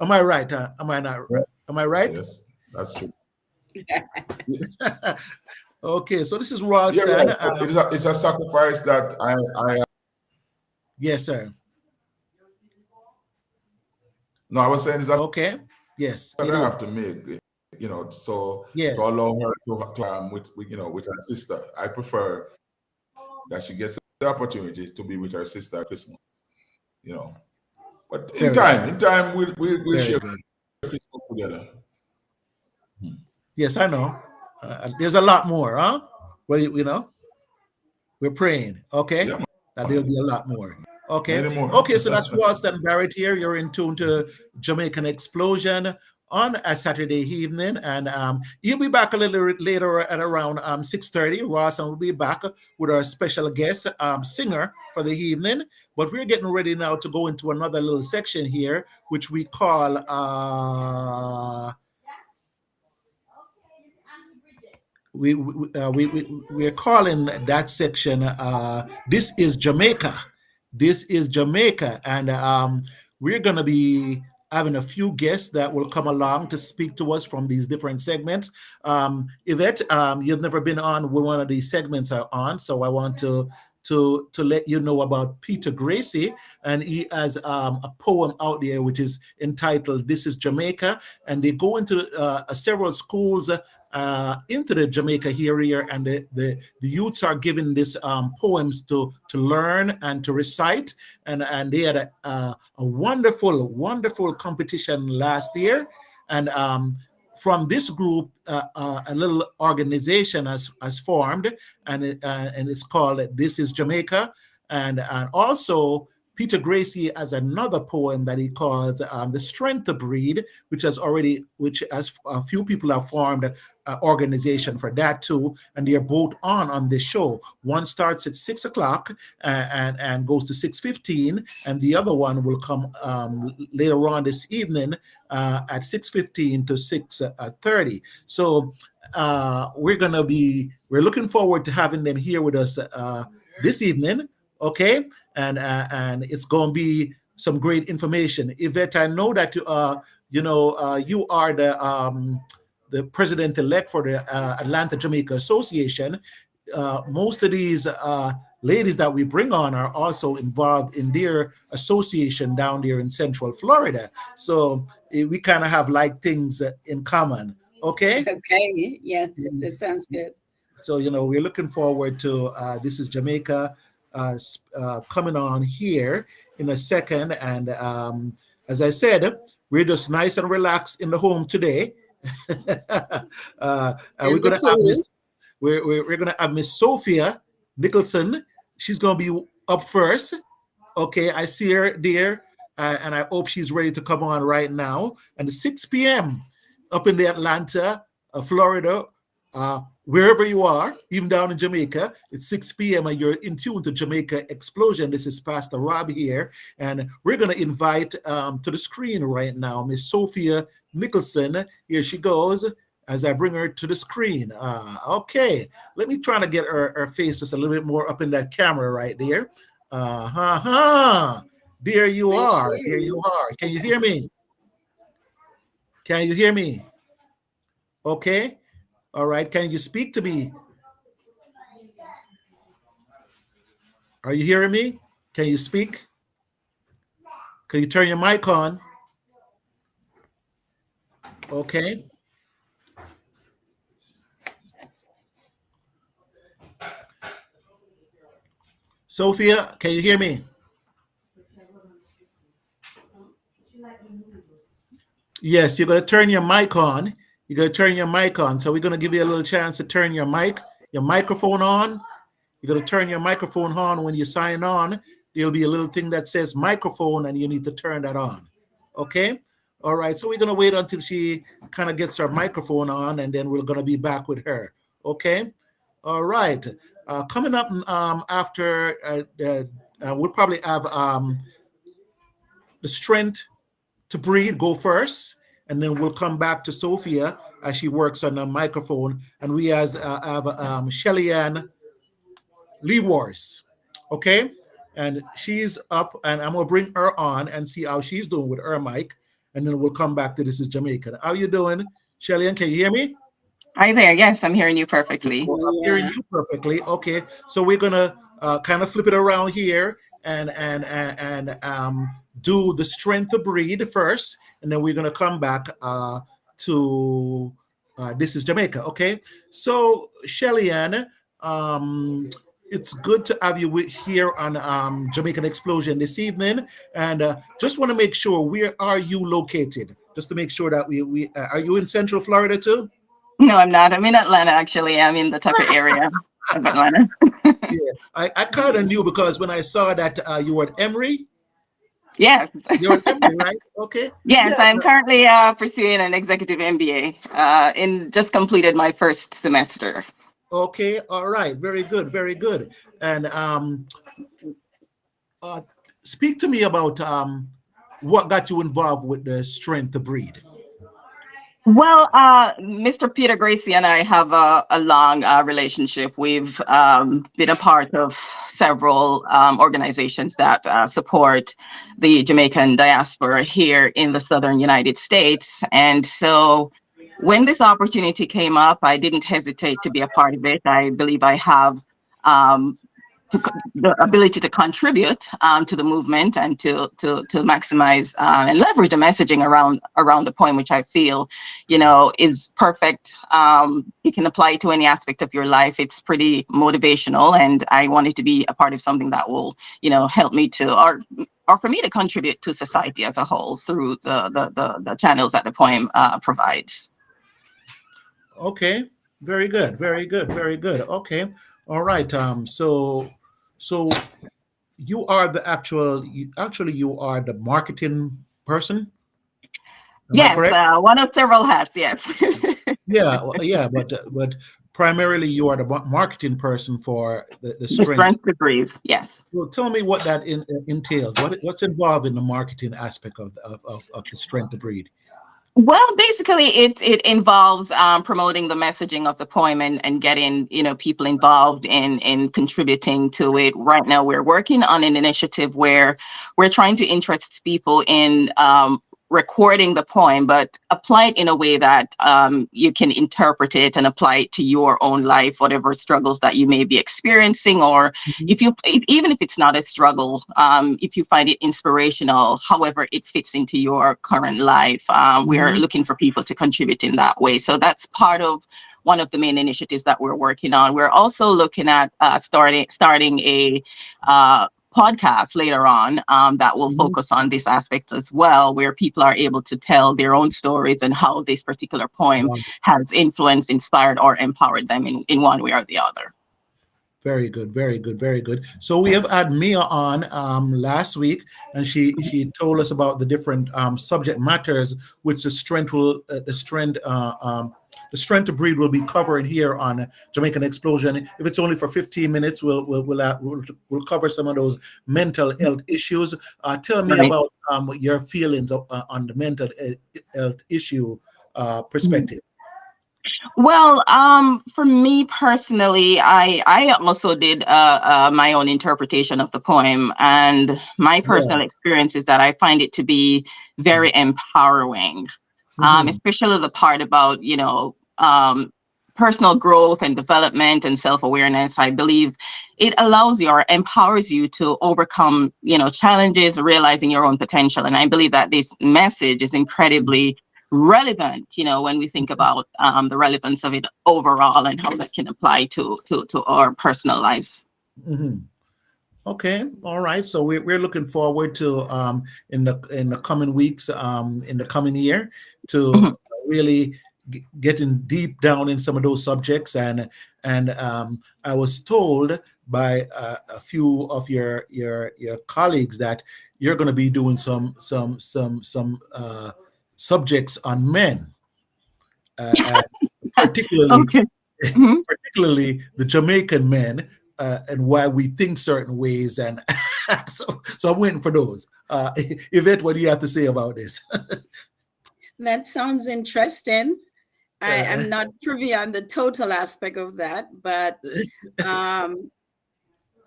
Am I right? Huh? Am I not? yes, Am I right? yes, that's true. Okay, so this is You're Ralston. right. But it's a sacrifice that I Yes, sir. no, I was saying it's a Okay. Yes, that it I is. have to make, so to Yes, allow her with her sister. I prefer that she gets the opportunity to be with her sister at Christmas, you know. But very good. in time, we'll Very share good. Christmas together. Yes, I know. There's a lot more, huh? Well, we're praying. Okay, Yeah, that there'll man. be a lot more. Okay. Many more. Okay, so that's Ralston Barrett here. You're in tune to Jamaican Explosion on a Saturday evening, and he'll be back a little bit later at around 6:30. Ralston will be back with our special guest singer for the evening. But we're getting ready now to go into another little section here, which we call we're calling that section "This is Jamaica." This is Jamaica, and we're gonna be having a few guests that will come along to speak to us from these different segments. Yvette, you've never been on when one of these segments are on, so I want to let you know about Peter Gracie, and he has a poem out there which is entitled "This is Jamaica," and they go into several schools into the Jamaica area, and the youths are given these poems to learn and to recite, and they had a wonderful competition last year, and from this group, a little organization has formed, and it's called "This is Jamaica," and also Peter Gracie has another poem that he calls "The Strength to Breed," which has a few people have formed organization for that too, and they're both on this show. One starts at 6 o'clock and goes to 6:15, and the other one will come later on this evening at 6:15 to 6:30. So we're looking forward to having them here with us this evening. Okay, and it's going to be some great information. Yvette, I know that you are the president-elect for the Atlanta Jamaica Association. Most of these ladies that we bring on are also involved in their association down there in Central Florida. So we kind of have like things in common. Okay. Okay. Yes, that sounds good. So, we're looking forward to This is Jamaica coming on here in a second. And as I said, we're just nice and relaxed in the home today. We're going to have we're going to have Miss Sophia Nicholson. She's going to be up first. Okay, I see her there, and I hope she's ready to come on right now. And 6 p.m. up in the Atlanta, Florida, wherever you are, even down in Jamaica, it's 6 p.m. and you're in tune to Jamaica Explosion. This is Pastor Rob here, and we're going to invite to the screen right now Miss Sophia Nicholson. Here she goes as I bring her to the screen. Okay, let me try to get her face just a little bit more up in that camera right there. There you are. There you are. Can you hear me? Can you hear me? Okay. All right. Can you speak to me? Are you hearing me? Can you speak? Can you turn your mic on? Okay. Sophia, can you hear me? Yes, you're going to turn your mic on. You're going to turn your mic on. So we're going to give you a little chance to turn your microphone on. You're going to turn your microphone on when you sign on. There'll be a little thing that says microphone, and you need to turn that on. Okay? All right. So we're going to wait until she kind of gets her microphone on, and then we're going to be back with her. Okay? All right. Coming up after, we'll probably have the strength to breathe go first, and then we'll come back to Sophia as she works on the microphone, and we have Shelly Ann Lee Wars, okay? And she's up, and I'm gonna bring her on and see how she's doing with her mic, and then we'll come back to This is Jamaica. How you doing, Shelly Ann? Can you hear me? Hi there. Yes, I'm hearing you perfectly. Well, I'm hearing you perfectly. Okay, so we're gonna kind of flip it around here and do the strength to breathe first, and then we're gonna come back to This is Jamaica. Okay, so Shelly Ann, it's good to have you here on Jamaican Explosion this evening, and just want to make sure, where are you located? Just to make sure that we are you in Central Florida too? No, I'm not. I'm in Atlanta, actually. I'm in the Tucker area of Atlanta. Yeah, I kind of knew, because when I saw that you were at Emory. Yes. You're at Emory, right? Okay. Yes, Yeah. I'm currently pursuing an executive MBA. Just completed my first semester. Okay. All right. Very good. Very good. And speak to me about what got you involved with the Strength to Breed. Well, Mr. Peter Gracie and I have a long relationship. We've been a part of several organizations that support the Jamaican diaspora here in the Southern United States. And so when this opportunity came up, I didn't hesitate to be a part of it. I believe I have the ability to contribute to the movement and to maximize and leverage the messaging around the point, which I feel, is perfect. You can apply it to any aspect of your life. It's pretty motivational, and I wanted to be a part of something that will, help me to, or for me to contribute to society as a whole through the channels that the poem provides. Okay. Very good. Very good. Very good. Okay. All right. So you are the you are the marketing person? Am I correct? Yes, one of several hats, yes. Yeah, but primarily you are the marketing person for the The Strength. strength to breathe, yes. Well, tell me what that entails. What's involved in the marketing aspect of the Strength to Breed? Well, basically, it involves promoting the messaging of the poem and getting people involved in contributing to it. Right now, we're working on an initiative where we're trying to interest people in recording the poem, but apply it in a way that you can interpret it and apply it to your own life, whatever struggles that you may be experiencing, or Mhm. even if it's not a struggle, if you find it inspirational, however it fits into your current life, we're Mhm. looking for people to contribute in that way. So that's part of one of the main initiatives that we're working on. We're also looking at starting a podcast later on that will Mhm. focus on this aspect as well, where people are able to tell their own stories and how this particular poem Wow. has influenced, inspired, or empowered them in one way or the other. Very good, very good, very good. So we have had Mia on last week, and she told us about the different subject matters which the strength to breed will be covering here on Jamaican Explosion. If it's only for 15 minutes, we'll cover some of those mental health issues. Tell me Right. about your feelings on the mental health issue perspective. Well, for me personally, I also did my own interpretation of the poem, and my Yeah. personal experience is that I find it to be very empowering, Hmm. especially the part about personal growth and development and self-awareness. I believe it allows you or empowers you to overcome challenges, realizing your own potential, and I believe that this message is incredibly relevant, when we think about the relevance of it overall and how that can apply to our personal lives. Hmm. Okay, all right. So we're looking forward to in the coming weeks, in the coming year, to Mhm. really getting deep down in some of those subjects. And I was told by a few of your colleagues that you're going to be doing some subjects on men, and particularly Okay. Mhm. particularly the Jamaican men, and why we think certain ways. And so I'm waiting for those. Yvette, what do you have to say about this? That sounds interesting. I Uh, am not privy on the total aspect of that, but um,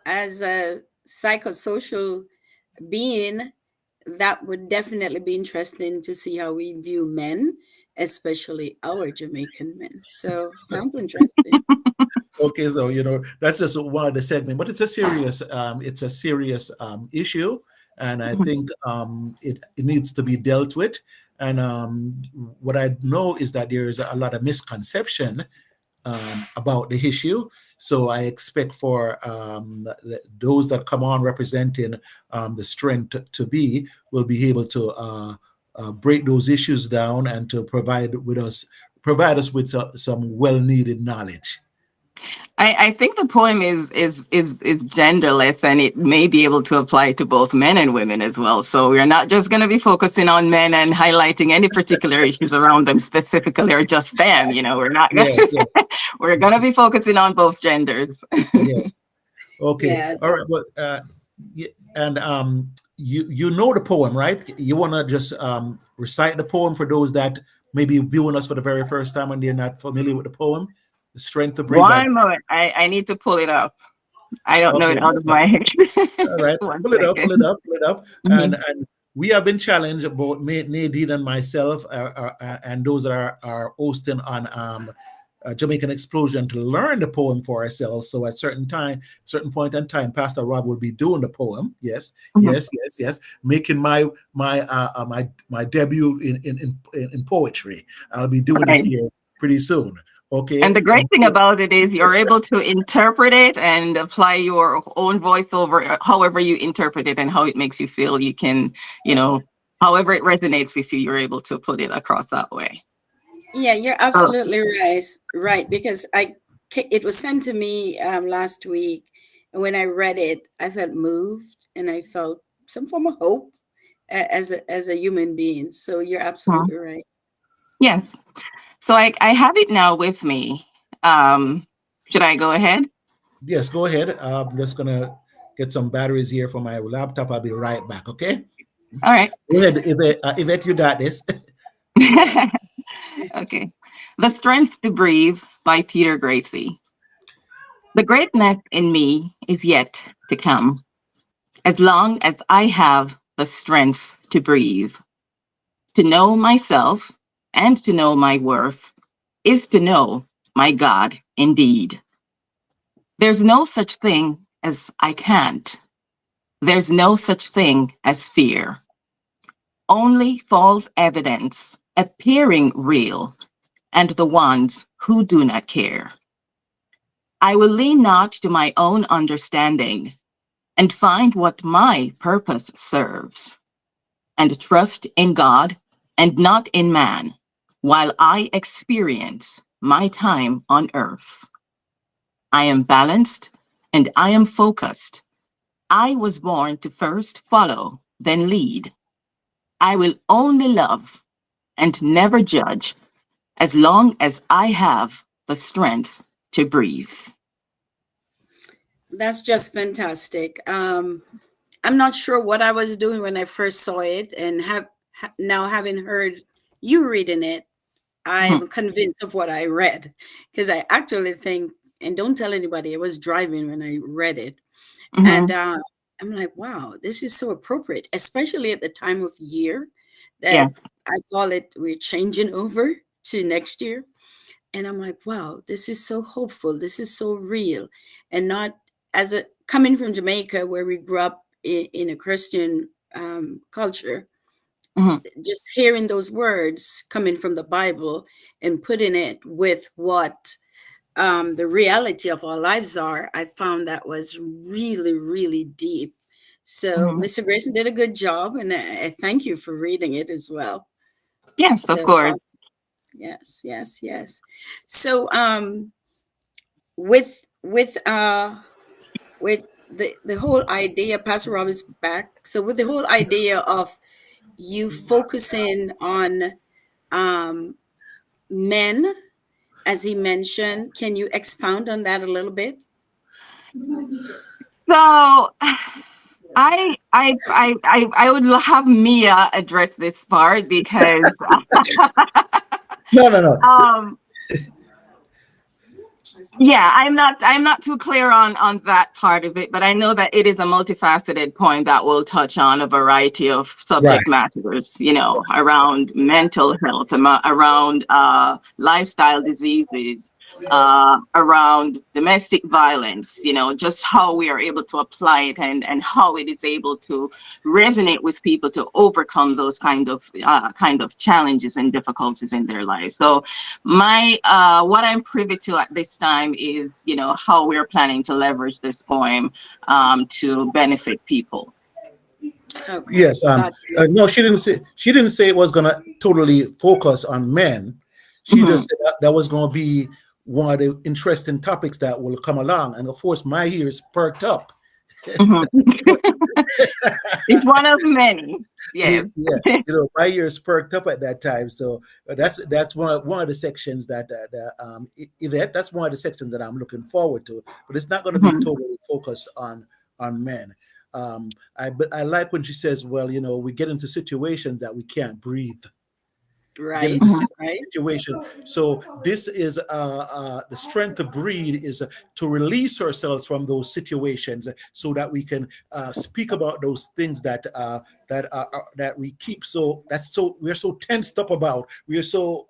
as a psychosocial being, that would definitely be interesting to see how we view men, especially our Jamaican men. So sounds interesting. okay, so that's just one of the segment, but it's a serious issue, and I think it needs to be dealt with. And what I know is that there is a lot of misconception about the issue. So I expect for those that come on representing the strength to be will be able to break those issues down and to provide us with some well needed knowledge. I think the poem is genderless, and it may be able to apply to both men and women as well. So we're not just going to be focusing on men and highlighting any particular issues around them specifically, or just them. We're not going. Yes, yes, We're going to be focusing on both genders. yeah. Okay, Yeah, all right. But and you know the poem, right? You want to just recite the poem for those that may be viewing us for the very first time and they're not familiar with the poem. The Strength to Breathe by. One moment, I need to pull it up. I don't know Okay, it no out of my problem. head. All right, One pull it up, pull second. it up, pull it up, Mhm. and we have been challenged, both Nadine and myself, and those that are hosting on Jamaican Explosion, to learn the poem for ourselves. So at certain point in time, Pastor Rob will be doing the poem. Yes, Mhm. yes, yes, yes, making my debut in poetry. I'll be doing it Right. here pretty soon. Okay. And the great thing about it is you're able to interpret it and apply your own voiceover, however you interpret it and how it makes you feel. You can, you know, however it resonates with you, you're able to put it across that way. yeah, you're Oh, absolutely right. Right, because it was sent to me last week, and when I read it, I felt moved and I felt some form of hope as a human being. So you're huh. absolutely right. Yes. So I have it now with me. Um, should I go ahead? Yes, go ahead. I'm just gonna get some batteries here for my laptop. I'll be right back. Okay. All right. Go ahead, Yvette, you got this. Okay. The Strength to Breathe by Peter Gracie. The greatness in me is yet to come, as long as I have the strength to breathe. To know myself and to know my worth is to know my God indeed. There's no such thing as I can't. There's no such thing as fear. Only false evidence appearing real and the ones who do not care. I will lean not to my own understanding and find what my purpose serves, and trust in God and not in man while I experience my time on earth. I am balanced and I am focused. I was born to first follow, then lead. I will only love and never judge as long as I have the strength to breathe. That's just fantastic. I'm not sure what I was doing when I first saw it, and now having heard you reading it, I'm convinced of what I read, because I actually think, and don't tell anybody, I was driving when I read it, and I'm like, wow, this is so appropriate, especially at the time of year that Yes. I call it, we're changing over to next year. And I'm like, wow, this is so hopeful. This is so real. And not as a coming from Jamaica, where we grew up in a Christian culture, Mhm. just hearing those words coming from the Bible and putting it with what the reality of our lives are, I found that was really, really deep. So, Mhm. Mr. Grayson did a good job, and I thank you for reading it as well. Yes, of So, course. awesome. Yes, yes, yes. So, with with uh with the whole idea, Pastor Rob is back. So, with the whole idea of you focusing on um men, as he mentioned, can you expound on that a little bit? So I would have Mia address this part because No, no, no. um yeah, I'm not too clear on that part of it, but I know that it is a multifaceted point that will touch on a variety of Right. subject matters, around mental health, around lifestyle diseases, around domestic violence, just how we are able to apply it, and how it is able to resonate with people to overcome those kind of challenges and difficulties in their lives. So my what I'm privy to at this time is, how we're planning to leverage this poem to benefit people. Okay, Yes. got you. No, she didn't say it was gonna totally focus on men. She Mhm. just said that was gonna be one of the interesting topics that will come along. And of course, my ears perked up. Mhm. It's one of many. Yeah, Yes. my ears perked up at that time. So that's one of the sections Yvette, that's one of the sections that I'm looking forward to. But it's not going to be Mhm. totally focused on men. But I like when she says, well, we get into situations that we can't breathe. Get Right, into Mhm. right. situation. So this is the strength to breathe is to release ourselves from those situations, so that we can speak about those things that we keep we're so tensed up about, we are so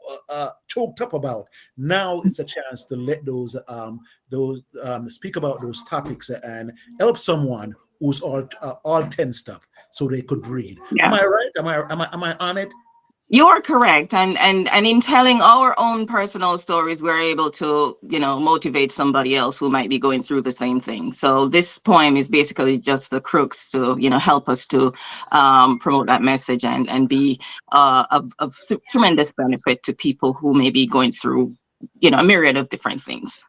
choked up about. Now it's a chance to let those speak about those topics and help someone who's all tensed up, so they could breathe. Am Yeah. I right? Am I on it? You are correct, and in telling our own personal stories, we're able to, motivate somebody else who might be going through the same thing. So this poem is basically just the crux to, help us to promote that message and be of tremendous benefit to people who may be going through, a myriad of different things.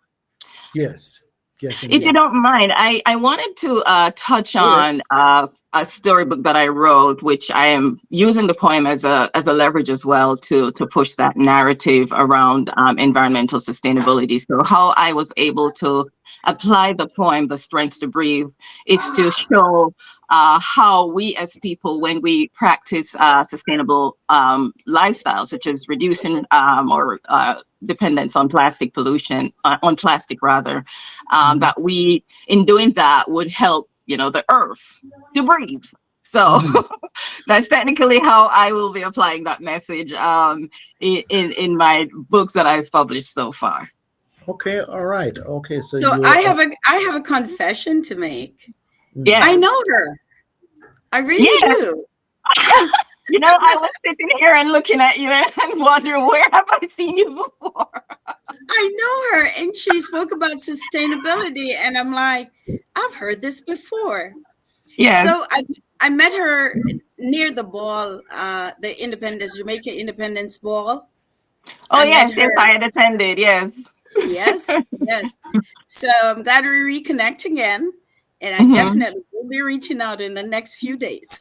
Yes. Yes, If you indeed. don't mind, I wanted to touch All right. on a storybook that I wrote, which I am using the poem as a leverage as well to push that narrative around environmental sustainability. So how I was able to apply the poem, "The Strength to Breathe," is to show how we as people, when we practice sustainable lifestyles, such as reducing or dependence on plastic pollution, on plastic rather, that we, in doing that, would help, the earth to breathe. So that's technically how I will be applying that message in my books that I've published so far. Okay, all right. Okay, so So you I have a confession to make. Yeah. I know her. I really Yeah. do. I was sitting here and looking at you and wondering, where have I seen you before? I know her, and she spoke about sustainability, and I'm like, I've heard this before. Yeah. So I met her near the ball, the Independence, Jamaica Independence Ball. Oh, I yes, met yes, her. I had attended, yes. Yes, yes. So I'm glad we reconnect again, and I Mhm. definitely will be reaching out in the next few days.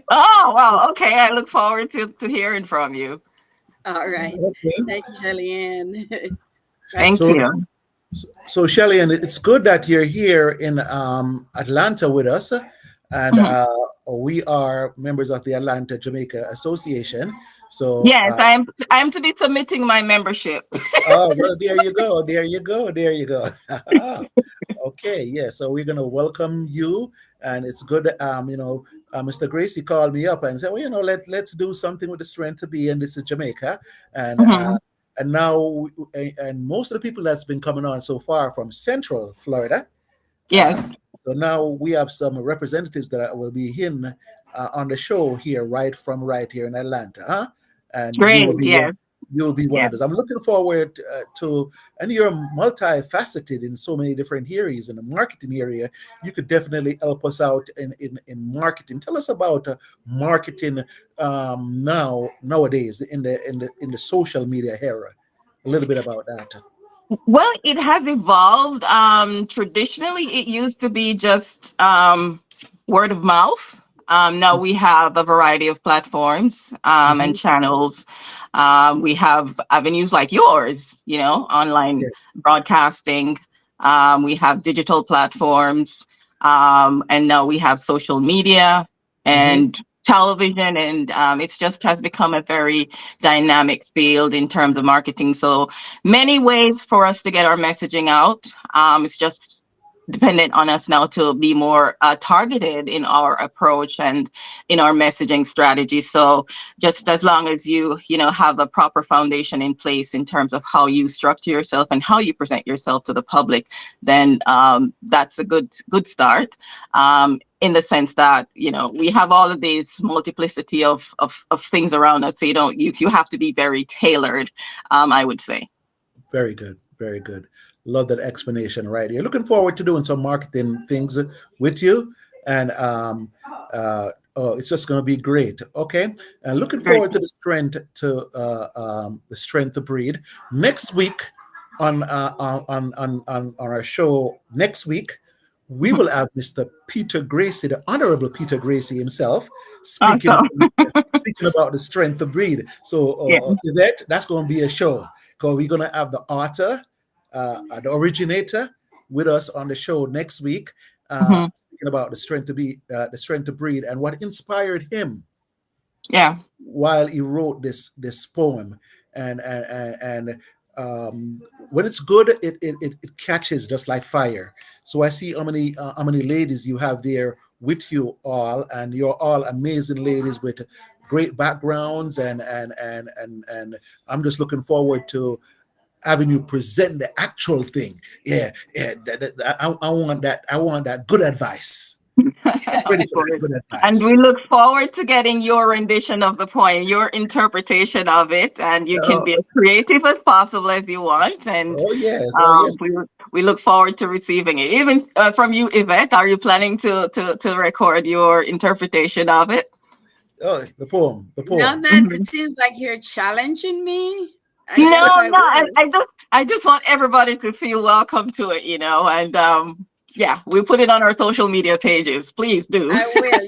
Oh, wow. Okay. I look forward to hearing from you. All right. okay. Thank you, Shelly-Ann. Thank So, you. so Shelly, and it's good that you're here in Atlanta with us, and Mhm. we are members of the Atlanta Jamaica Association. So, Yes, I'm to be submitting my membership. oh well, there you go, there you go, there you go. Okay, yeah. So we're gonna welcome you, and it's good. Mr. Gracie called me up and said, "Well, let's do something with the strength to be." And this is Jamaica, and Mhm. and now, and most of the people that's been coming on so far from Central Florida. Yes. So now we have some representatives that will be in on the show here, right here in Atlanta, huh? And you will Great. be one. Yes. You will be one Yes. of those. I'm looking forward to, and you're multifaceted in so many different areas. In the marketing area, you could definitely help us out in marketing. Tell us about marketing nowadays in the social media era. A little bit about that. Well, it has evolved. Traditionally, it used to be just word of mouth. Now we have a variety of platforms and Mhm. channels. We have avenues like yours, online Yeah. broadcasting. We have digital platforms. And now we have social media Mhm. and television. And it's just has become a very dynamic field in terms of marketing. So, many ways for us to get our messaging out. It's just dependent on us now to be more targeted in our approach and in our messaging strategy. So just as long as you have a proper foundation in place in terms of how you structure yourself and how you present yourself to the public, then that's a good start. In the sense that we have all of these multiplicity of things around us, so you have to be very tailored, I would say. Very good. Very good. Love that explanation right here. Looking forward to doing some marketing things with you. And it's just going to be great. Okay. And looking Great. forward to the strength to breed next week on our show next week. We will have Mr. Peter Gracie, the Honorable Peter Gracie himself, speaking Awesome. speaking about the strength to breed. So, Yeah. Yvette, that's going to be a show because we're going to have the author, the originator, with us on the show next week, Mhm. speaking about the strength to breed, and what inspired him Yeah. while he wrote this poem. And when it's good, it catches just like fire. So I see how many ladies you have there with you all, and you're all amazing ladies with great backgrounds, and I'm just looking forward to having you present the actual thing. Yeah, yeah. I want that. I want that good advice. Ready Of for that course. good And advice. we look forward to getting your rendition of the poem, your interpretation of it, and you can Oh, be as creative as possible as you want. And oh yes, oh yes. we look forward to receiving it. Even from you, Yvette, are you planning to record your interpretation of it? Oh, the poem, the Now poem. that it Mhm. seems like you're challenging me, I guess No, I no, will. I just want everybody to feel welcome to it, and yeah, we'll put it on our social media pages. Please do. I will.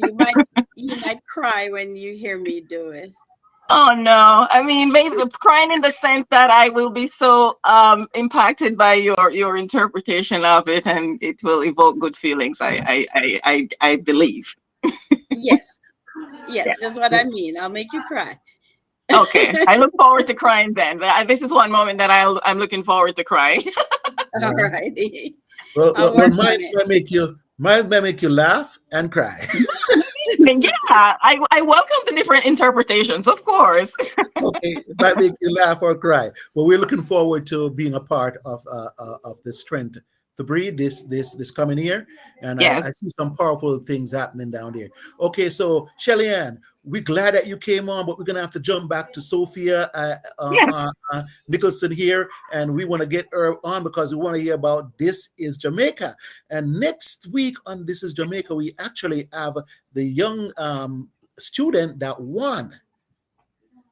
You might cry when you hear me do it. Oh no. I mean, maybe crying in the sense that I will be so impacted by your interpretation of it, and it will evoke good feelings. I believe. Yes, yes, Yeah. that's what I mean. I'll make you cry. Okay. I look forward to crying then. This is one moment that I'm looking forward to crying. All Yeah. righty. Well, I'll well, work on it. mine may make you laugh and cry. Yeah, I welcome the different interpretations, of course. Okay, it might make you laugh or cry. But we're looking forward to being a part of this trend to breed this coming year, and Yes, I see some powerful things happening down there. Okay, so Shelly Ann, we're glad that you came on, but we're gonna have to jump back to Sophia yes, Nicholson here, and we want to get her on because we want to hear about This Is Jamaica. And next week on This Is Jamaica, we actually have the young student that won.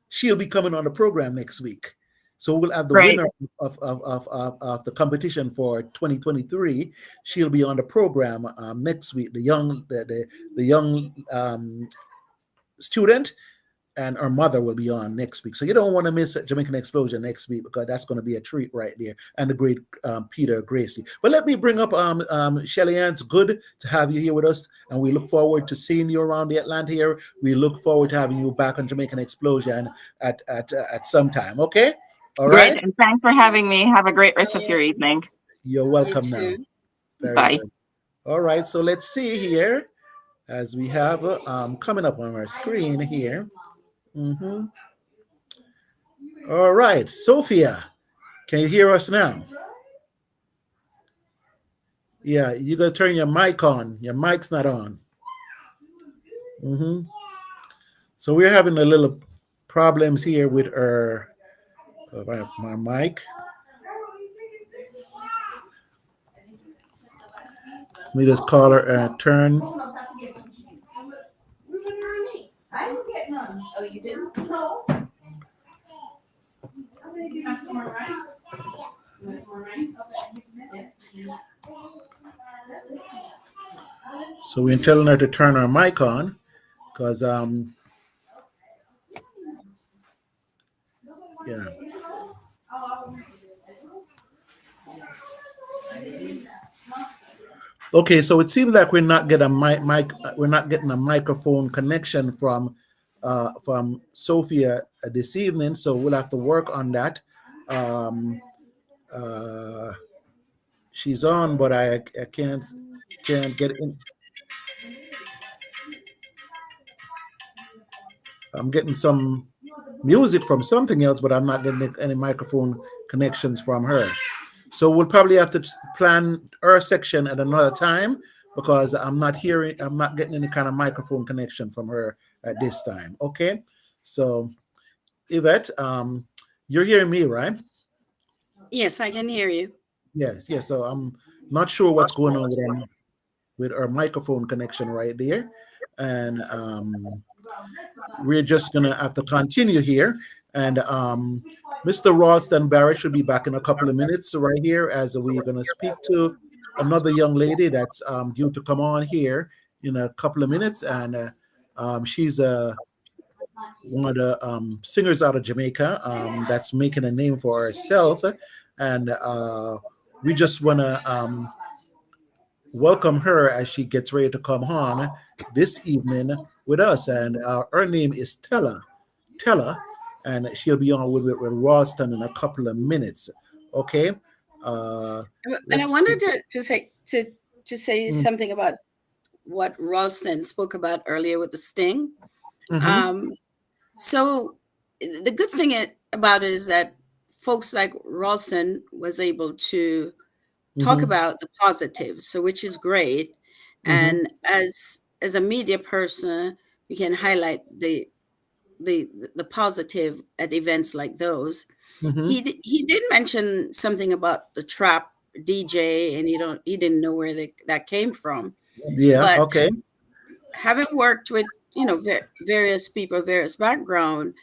She'll be coming on the program next week. So we'll have the great, winner of the competition for 2023. She'll be on the program next week. The young student and her mother will be on next week. So you don't want to miss Jamaican Explosion next week because that's going to be a treat right there. And the great Peter Gracie. But let me bring up Shelly Ann. It's good to have you here with us, and we look forward to seeing you around the Atlanta here. We look forward to having you back on Jamaican Explosion at some time. Okay, all great, right. and thanks for having me. Have a great rest of your evening. You're You welcome now. too. Very Bye. good. All right. So let's see here as we have coming up on our screen here. Mhm. All right, Sophia, can you hear us now? Yeah, you gotta turn your mic on. Your mic's not on. Hmm. So we're having a little problems here with my mic. Let me just call her and turn. So we're telling her to turn her mic on because yeah. Okay, so it seems like we're not getting a we're not getting a microphone connection from Sophia this evening, so we'll have to work on that. Um, uh, she's on, but I can't get in. I'm getting some music from something else, but I'm not getting any microphone connections from her. So we'll probably have to plan her section at another time because I'm not getting any kind of microphone connection from her at this time. Okay. So Yvette, you're hearing me, right? Yes, I can hear you. Yes, yes. So I'm not sure what's going on with our microphone connection right there. And we're just gonna have to continue here. And Mr. Ralston Barrett should be back in a couple of minutes right here as we're gonna speak to another young lady that's due to come on here in a couple of minutes. And she's one of the singers out of Jamaica that's making a name for herself. And we just wanna welcome her as she gets ready to come on this evening with us. And her name is Tella, and she'll be on with Ralston in a couple of minutes. Okay. And I Let's wanted see. to say Mm, something about what Ralston spoke about earlier with the sting. mhm, Um, so the good thing about it is that folks like Ralston was able to talk mhm, about the positives, so which is great. mhm, And as a media person, we can highlight the the positive at events like those. mhm. He did mention something about the trap DJ, and he didn't know where that came from. Yeah. But Okay. having worked with various people, various background,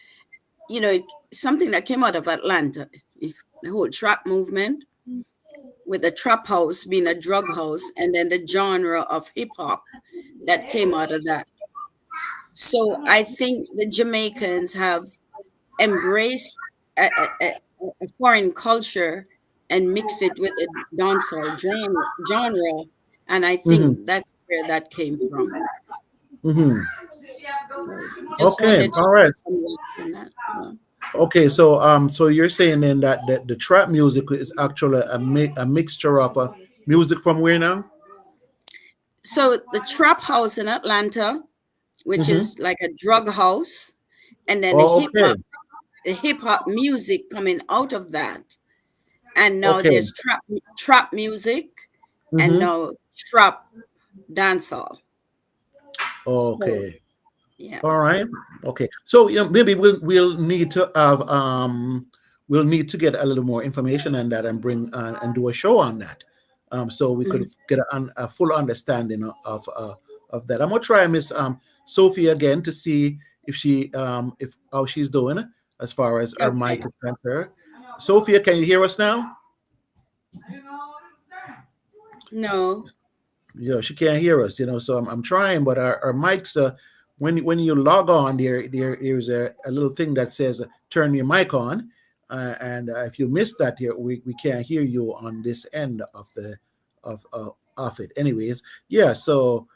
something that came out of Atlanta, the whole trap movement, with the trap house being a drug house, and then the genre of hip hop that came out of that. So I think the Jamaicans have embraced a foreign culture and mix it with a dancehall genre, and I Mhm. think that's where that came from. Mm-hmm. So just Okay. wanted to All share right. some light on that. Yeah. Okay. So you're saying then that the trap music is actually a mixture of music from where now? So the trap house in Atlanta, which Mm-hmm. is like a drug house, and then Oh, okay. the hip hop music coming out of that. And now Okay. there's trap music, and Mm-hmm. now trap dancehall. So Okay. yeah. All right. Okay. So maybe we'll need to have we'll need to get a little more information on that and bring and do a show on that, so we could Mhm. get a full understanding of that. I'm gonna try Miss Sophie again to see if she if how she's doing as far as her Okay. mic is concerned. Sophia, can you hear us now? No. She can't hear us, so I'm trying, but our mics, when you log on, there's a little thing that says turn your mic on, and if you miss that, we can't hear you on this end of it. Anyways, yeah. So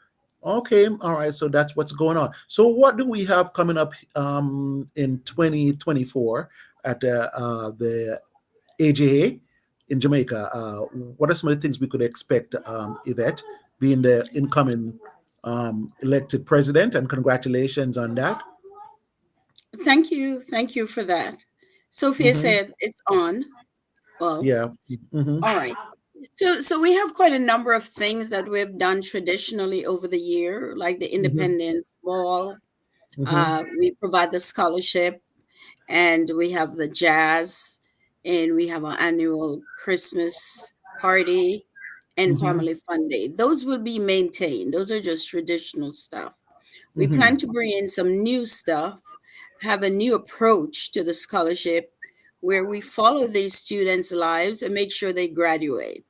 okay, all right. So that's what's going on. So what do we have coming up in 2024 at the AJA in Jamaica? What are some of the things we could expect, Yvette, being the incoming elected president? And congratulations on that. Thank you. Thank you for that. Sophia Hmm. said it's on. Well, Yeah. Hmm. all right. So we have quite a number of things that we've done traditionally over the year, like the Hmm. Independence Ball. Hmm. We provide the scholarship, and we have the jazz, and we have our annual Christmas party and Hmm. family fun day. Those will be maintained. Those are just traditional stuff. We Hmm. plan to bring in some new stuff, have a new approach to the scholarship where we follow these students' lives and make sure they graduate.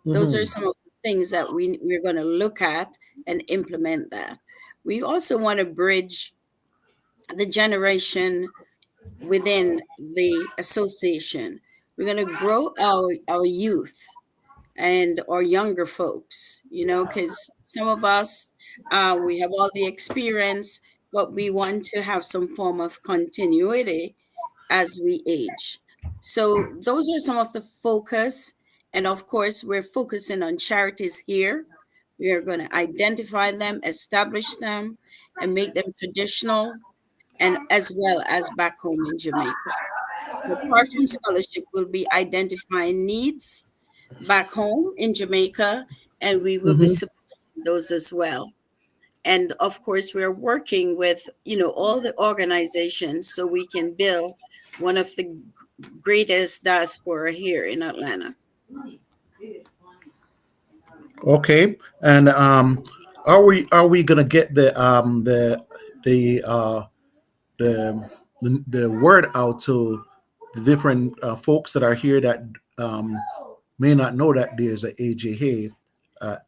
Those are Hmm. some of the things that we're going to look at and implement that. We also want to bridge the generation within the association. We're going to grow our youth and our younger folks, because some of us, we have all the experience, but we want to have some form of continuity as we age. So those are some of the focus. And of course, we're focusing on charities here. We are going to identify them, establish them, and make them traditional, and as well as back home in Jamaica. So apart from scholarship, we'll be identifying needs back home in Jamaica, and we will be Hmm. supporting those as well. And of course, we're working with all the organizations so we can build one of the greatest diaspora here in Atlanta. Okay. And are we gonna get the the the word out to the different folks that are here that um, may not know that there's a AJA,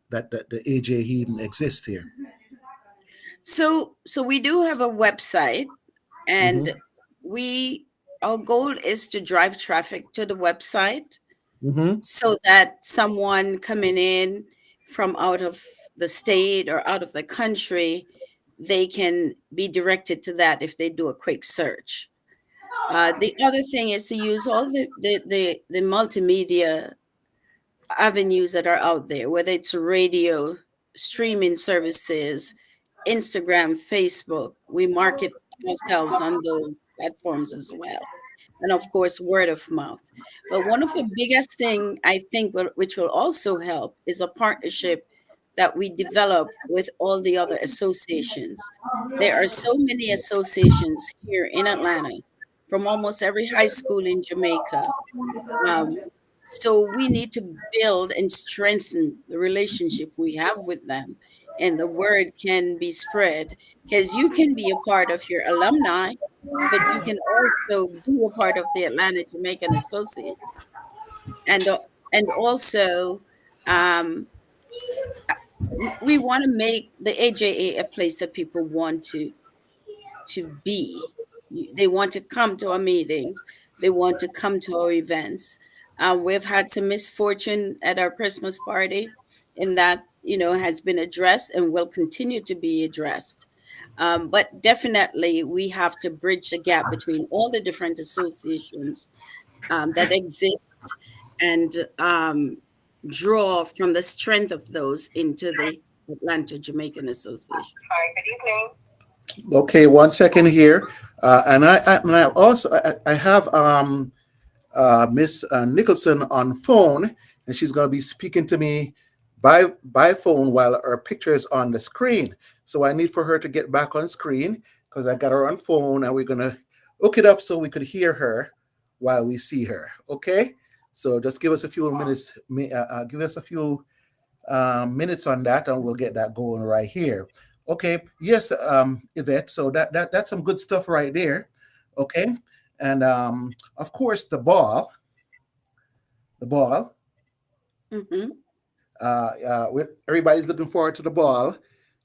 that the AJA even exists here. So we do have a website, Hmm. and we our goal is to drive traffic to the website Hmm. so that someone coming in from out of the state or out of the country, they can be directed to that if they do a quick search. The other thing is to use all the multimedia avenues that are out there, whether it's radio, streaming services, Instagram, Facebook. We market ourselves on those platforms as well. And of course, word of mouth. But one of the biggest thing I think which will also help is a partnership that we develop with all the other associations. There are so many associations here in Atlanta from almost every high school in Jamaica. um, so we need to build and strengthen the relationship we have with them, and the word can be spread, because you can be a part of your alumni, but you can also be a part of the Atlanta Jamaican Associates, and also, um, we want to make the AJA a place that people want to be. They want to come to our meetings. They want to come to our events. We've had some misfortune at our Christmas party, and that has been addressed and will continue to be addressed. But definitely, we have to bridge the gap between all the different associations that exist and draw from the strength of those into the Atlanta Jamaican Association. Hi, good evening. Okay, 1 second here, and I also I have Miss Nicholson on phone, and she's going to be speaking to me by phone while her picture is on the screen. So I need for her to get back on screen because I got her on phone, and we're going to hook it up so we could hear her while we see her. Okay, so just give us a few minutes. Give us a few minutes on that, and we'll get that going right here. Okay, yes, Yvette. So that's some good stuff right there. Okay, and of course the ball. Mhm. Everybody's looking forward to the ball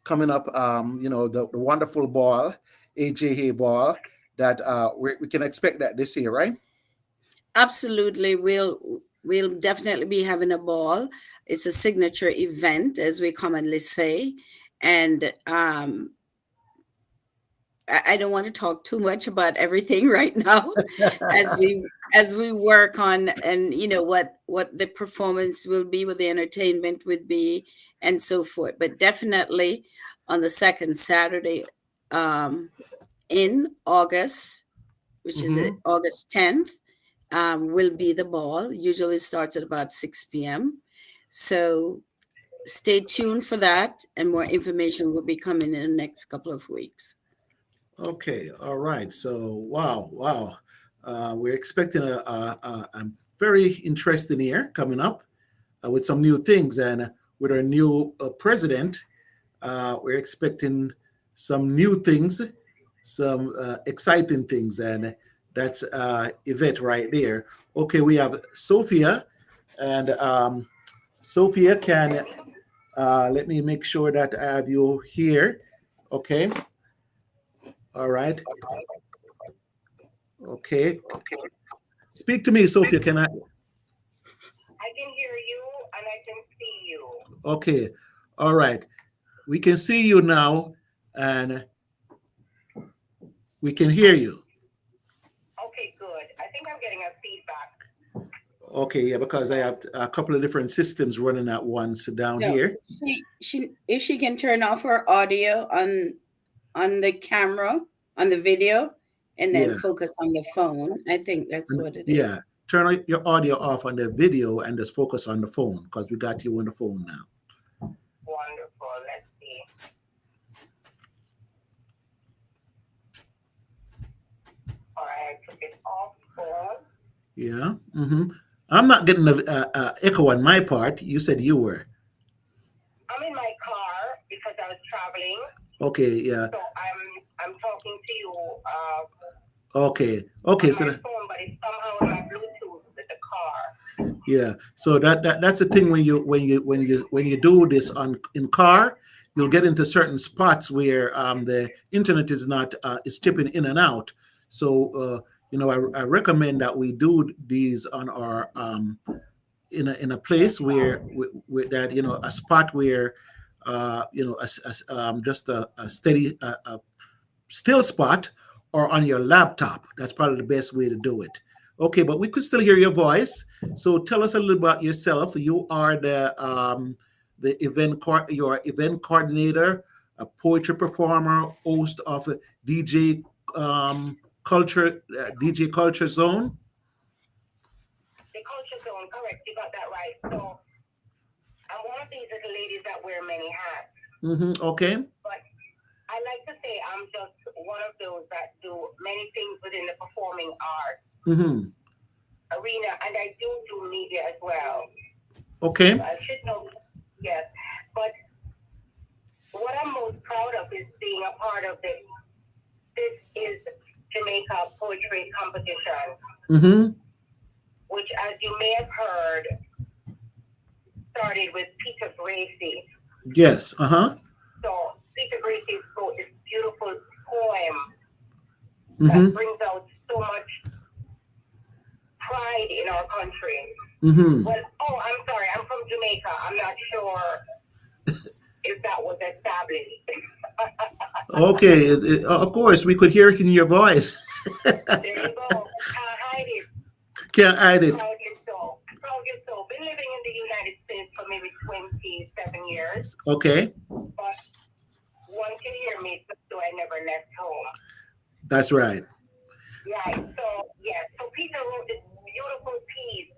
coming up. The wonderful ball, AJA ball that we can expect that this year, right? Absolutely, we'll definitely be having a ball. It's a signature event, as we commonly say, and I don't want to talk too much about everything right now, as we work on, and what the performance will be, what the entertainment would be, and so forth. But definitely on the second Saturday um, in August, which is Mm-hmm. August 10th, will be the ball. Usually starts at about 6 p.m. So stay tuned for that, and more information will be coming in the next couple of weeks. Okay, all right. So, wow. We're expecting a very interesting year coming up with some new things. And with our new president, we're expecting some new things, some exciting things. And that's Yvette right there. Okay, we have Sophia. And Sophia can, let me make sure that I have you here. Okay, all right. Okay. Speak to me, Sophia. Can I? I can hear you and I can see you. Okay. All right. We can see you now and we can hear you. Okay, good. I think I'm getting a feedback. Okay. Yeah, because I have a couple of different systems running at once down No, here. she if she can turn off her audio on the camera, on the video, and then Yeah. focus on the phone. I think that's what it is. Yeah. Turn your audio off on the video and just focus on the phone because we got you on the phone now. Wonderful. Let's see. All right, I took it off phone. Yeah. I'm not getting the echo on my part. You said you were. I'm in my car because I was traveling. Okay. Yeah. So I'm talking to you Okay. on So my phone, but it's somehow in my Bluetooth with the car. yeah, so that's the thing when you do this in car, you'll get into certain spots where the internet is not is chipping in and out. So I recommend that we do these on our in a place where with that a spot where just a steady a still spot or on your laptop. That's probably the best way to do it. Okay, but we could still hear your voice. So tell us a little about yourself. You are the your event coordinator, a poetry performer, host of a DJ Culture Zone. The culture zone, correct. You got that right. So I'm one of these little ladies that wear many hats. Okay. But I like to say I'm just one of those that do many things within the performing arts arena, and I do media as well. Okay. I should know, yes. But what I'm most proud of is being a part of this. This is Jamaica Poetry Competition, which, as you may have heard, started with Peter Gracie. Yes. So Peter Gracie's wrote this beautiful poem that brings out so much pride in our country. Well, I'm sorry, I'm from Jamaica. I'm not sure if that was established. Okay, of course, we could hear it in your voice. There you go. Can't hide it. Can't hide it. Proudly so. Proudly so. Been living in the United States for maybe 27 years. Okay, But one can hear me, so I never left home. that's right. Right. So, yes. So Peter wrote this beautiful piece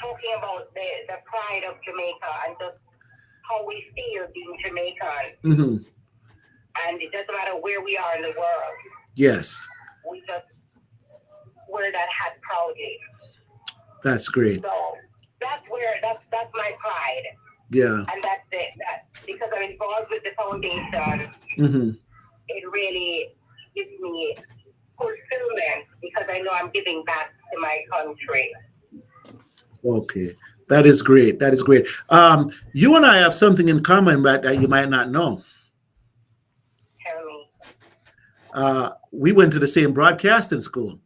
talking about the pride of Jamaica and just how we feel being Jamaican. Hmm. And it doesn't matter where we are in the world. Yes, We just wear that hat proudly. that's great. So that's my pride. Yeah. And that's it. That because I'm involved with the foundation, Hmm. it really gives me fulfillment because I know I'm giving back to my country. Okay, that is great. That is great. You and I have something in common, but that you might not know. Tell me. We went to the same broadcasting school.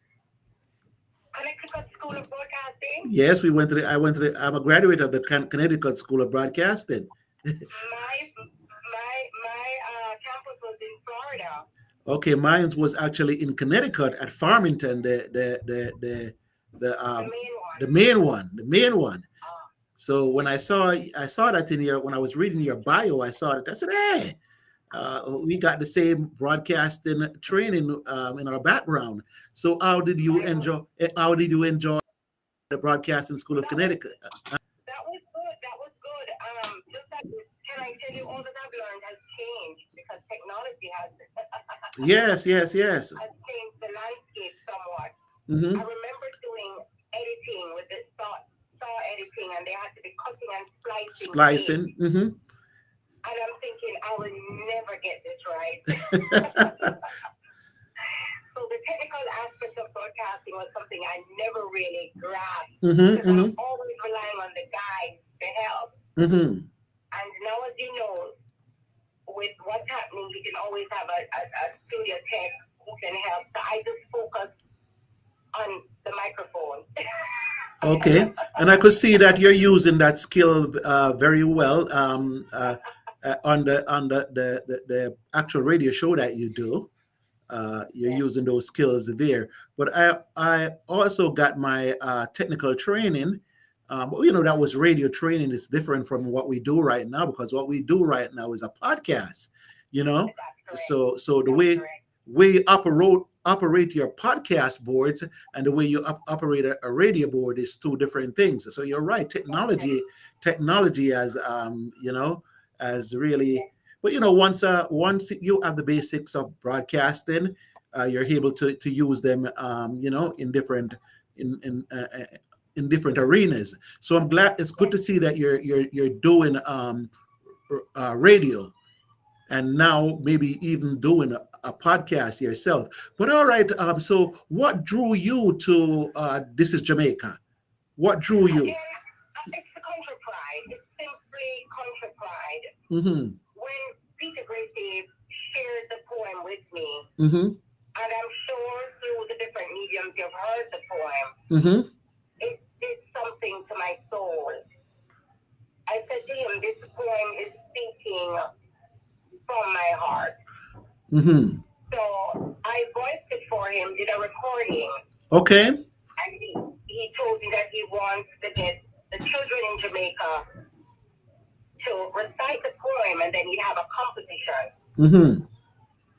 Connecticut School of Broadcasting? Yes, we went to the. I went to the. I'm a graduate of the Connecticut School of Broadcasting. My campus was in Florida. Okay, mine was actually in Connecticut at Farmington, the main one, the main one. So when I saw that in your when I was reading your bio, I saw it. I said, "Hey, we got the same broadcasting training in our background." So how did you enjoy? How did you enjoy the Broadcasting School of Connecticut? That was good. That was good. Just like can I tell you, all that I've learned has changed because technology has Yes, yes, yes. has changed the landscape somewhat. Hmm. I remember doing editing with the saw editing, and they had to be cutting and splicing. Splicing. Hmm. And I'm thinking, I will never get this right. So the technical aspect of broadcasting was something I never really grasped because I'm always relying on the guys to help. Hmm. And now, as you know, with what's happening, you can always have a studio tech who can help. So I just focus on the microphone. Okay, and I could see that you're using that skill very well on the actual radio show that you do. You're using those skills there. But I also got my technical training. That was radio training. It's different from what we do right now because what we do right now is a podcast. You know, so the way you operate your podcast boards and the way you operate a radio board is two different things. So you're right. Technology as really. But once you have the basics of broadcasting, you're able to use them, in different in different arenas. So I'm glad. It's good to see that you're doing radio, and now maybe even doing a podcast yourself. But all right. So what drew you to This Is Jamaica? What drew you? Again, it's the country pride. It's simply country pride. Mm-hmm. When Peter Gracie shared the poem with me, Mm-hmm. and I'm sure through the different mediums you've heard the poem, Mm-hmm. it did something to my soul. I said to him, this poem is speaking from my heart. Mm-hmm. So I voiced it for him, did a recording, Okay. and he told me that he wants to get the children in Jamaica to recite the poem, and then he'd have a competition. Mm-hmm.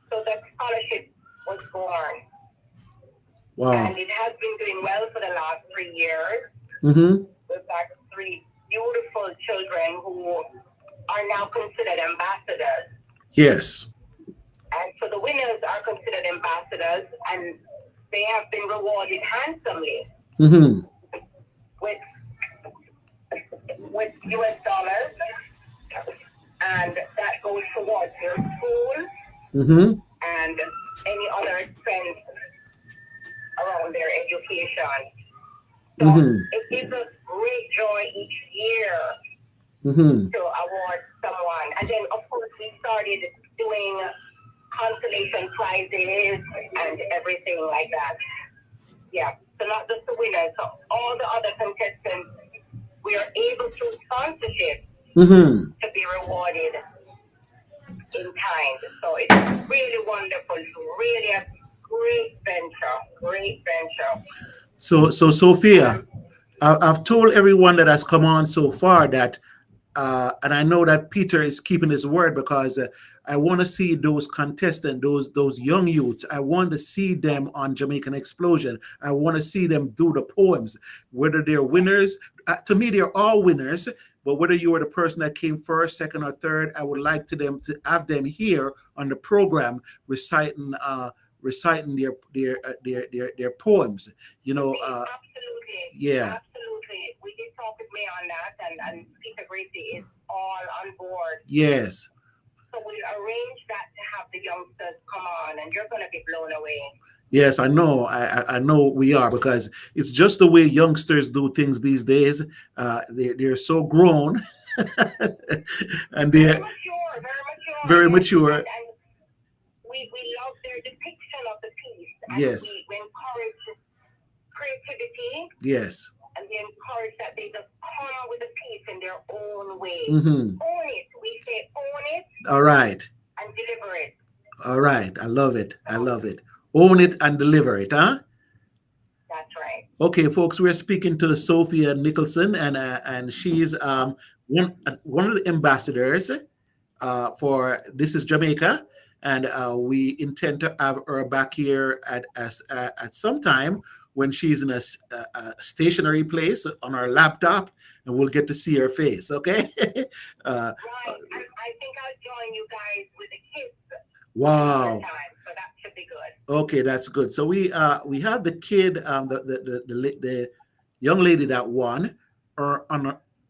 So that scholarship was born. Wow. And it has been doing well for the last 3 years. Mm-hmm. We've got 3 beautiful children who are now considered ambassadors. Yes. And so the winners are considered ambassadors, and they have been rewarded handsomely Mm-hmm. with US dollars, and that goes towards their school Mm-hmm. and any other expense around their education. So Mm-hmm. it gives us great joy each year Mm-hmm. to award someone. And then, of course, we started doing consolation prizes and everything like that. Yeah, so not just the winners, so all the other contestants, we are able through sponsorship Mm-hmm. to be rewarded in kind. So it's really wonderful. Really a great venture. Great venture. So Sophia, I've told everyone that has come on so far that, and I know that Peter is keeping his word because I want to see those contestants, those young youths. I want to see them on Jamaican Explosion. I want to see them do the poems, whether they're winners. To me, they're all winners. But whether you were the person that came first, second, or third, I would like to have them here on the program reciting their poems. You know, Absolutely. yeah. Absolutely. We did talk with me on that, and Peter Gracie is all on board. Yes. So we'll arrange that to have the youngsters come on, and you're going to be blown away. Yes, I know. I know we are, because it's just the way youngsters do things these days. They're so grown, and Very they're mature, very mature. very Yes. mature. And we love their depiction of the piece. And Yes. we encourage creativity, Yes. and we encourage that they just come up with a piece in their own way. Mm-hmm. Own it. We say own it All right. and deliver it. All right. I love it. I love it. Own it and deliver it, huh? That's right. Okay, folks, we're speaking to Sophia Nicholson, and she's one of the ambassadors for This is Jamaica, and we intend to have her back here at some time when she's in a stationary place on our laptop, and we'll get to see her face. Okay. Right. I think I'll join you guys with the kids. Wow. Time, so that should be good. Okay, that's good. So we have the kid, the young lady that won. Her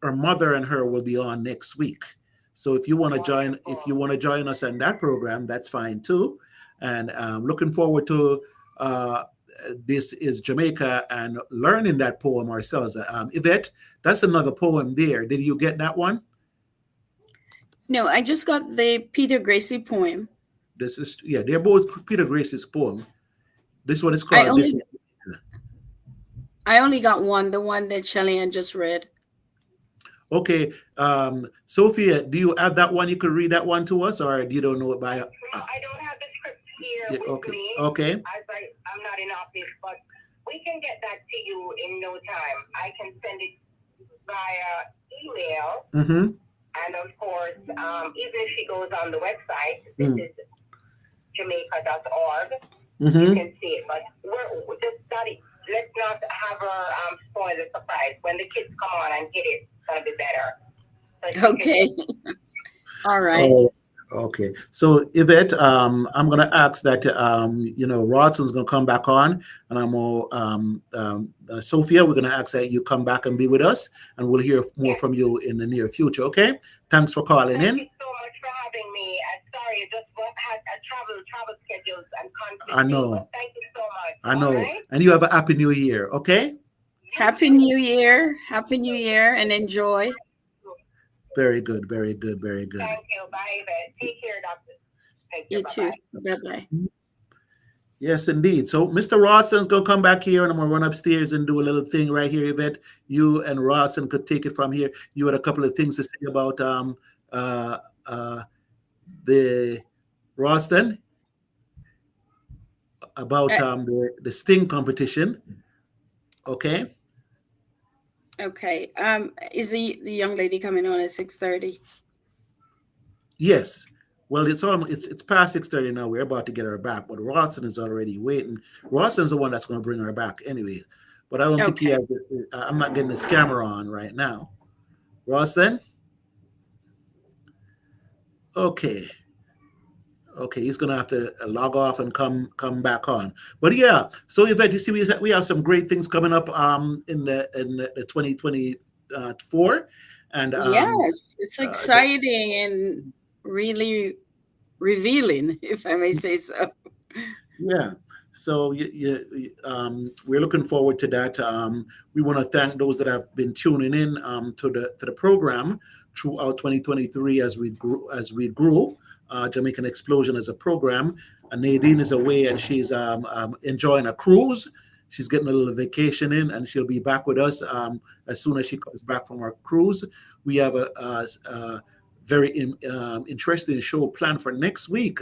mother and her will be on next week. So if you want to join us in that program, that's fine too. And looking forward to This is Jamaica and learning that poem ourselves. Yvette, that's another poem there. Did you get that one? No, I just got the Peter Gracie poem. They're both Peter Gracie's poem. This one is called I only got one, the one that Shelley-Ann just read. Okay, Sophia, do you have that one? You could read that one to us, or you don't know it by? No, I don't have the script here with okay. me. Okay. I'm not in office, but we can get that to you in no time. I can send it via email, and of course, even if she goes on the website, this is jamaica.org. You can see it, but we're just study. Let's not have her spoil the surprise. When the kids come on and get it, it's gonna be better. So okay. All right. Okay. So Yvette, I'm gonna ask that Rodson's gonna come back on, and I'm gonna Sophia, we're gonna ask that you come back and be with us, and we'll hear more from you in the near future. Okay. Thanks for calling in. Thank you so much for having me. Sorry, I just had travel schedules and conflicts. I know. But thank you so much. I know. Right? And you have a happy new year, okay? Happy New Year. Happy New Year, and enjoy. Very good, very good, very good. Thank you. Bye, Yvette. Take care, doctor. Thank you. You too. Bye-bye. Yes, indeed. So Mr. Rodson's going to come back here, and I'm going to run upstairs and do a little thing right here, Yvette. You and Rodson could take it from here. You had a couple of things to say about the Rodston, about the Sting competition. Okay. Okay. Is the young lady coming on at 6:30? Yes. Well, it's past 6:30 now. We're about to get her back, but Rodson is already waiting. Rodson's the one that's going to bring her back, anyways. But I don't think he has. I'm not getting his camera on right now. Rodson. Okay. Okay, he's gonna have to log off and come back on. But yeah, so Yvette, you see, we have some great things coming up in the 2024, and yes, it's exciting and really revealing, if I may say so. Yeah. So we're looking forward to that. We want to thank those that have been tuning in to the program throughout 2023 as we grew. Jamaican Explosion as a program. And Nadine is away, and she's enjoying a cruise. She's getting a little vacation in, and she'll be back with us as soon as she comes back from our cruise. We have a very interesting show planned for next week.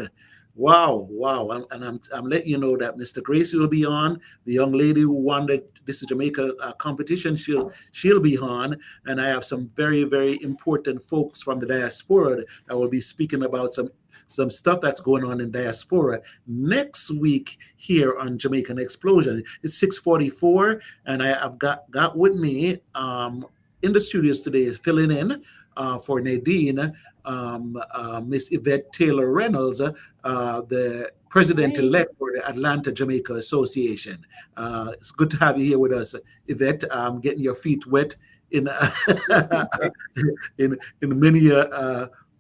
Wow, wow. I'm letting you know that Mr. Gracie will be on. The young lady who won the This is Jamaica competition, she'll be on. And I have some very, very important folks from the diaspora that will be speaking about some stuff that's going on in diaspora next week here on Jamaican Explosion. It's 6:44, and I've got with me in the studios today filling in for Nadine, Miss Yvette Taylor Reynolds, the Hey. president-elect for the Atlanta Jamaica Association. It's good to have you here with us, Yvette. Getting your feet wet in in many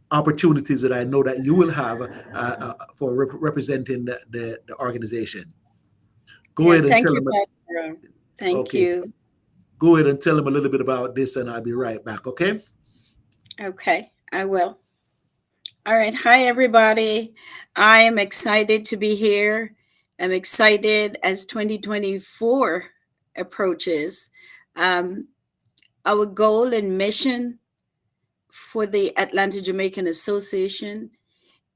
opportunities that I know that you will have for representing the organization. Go Yeah, ahead and thank tell you, them. Pastor. Thank Okay, you. go ahead and tell them a little bit about this, and I'll be right back. Okay. Okay, I will. All right. Hi, everybody. I am excited to be here. I'm excited as 2024 approaches. Um, our goal and mission for the Atlanta Jamaican Association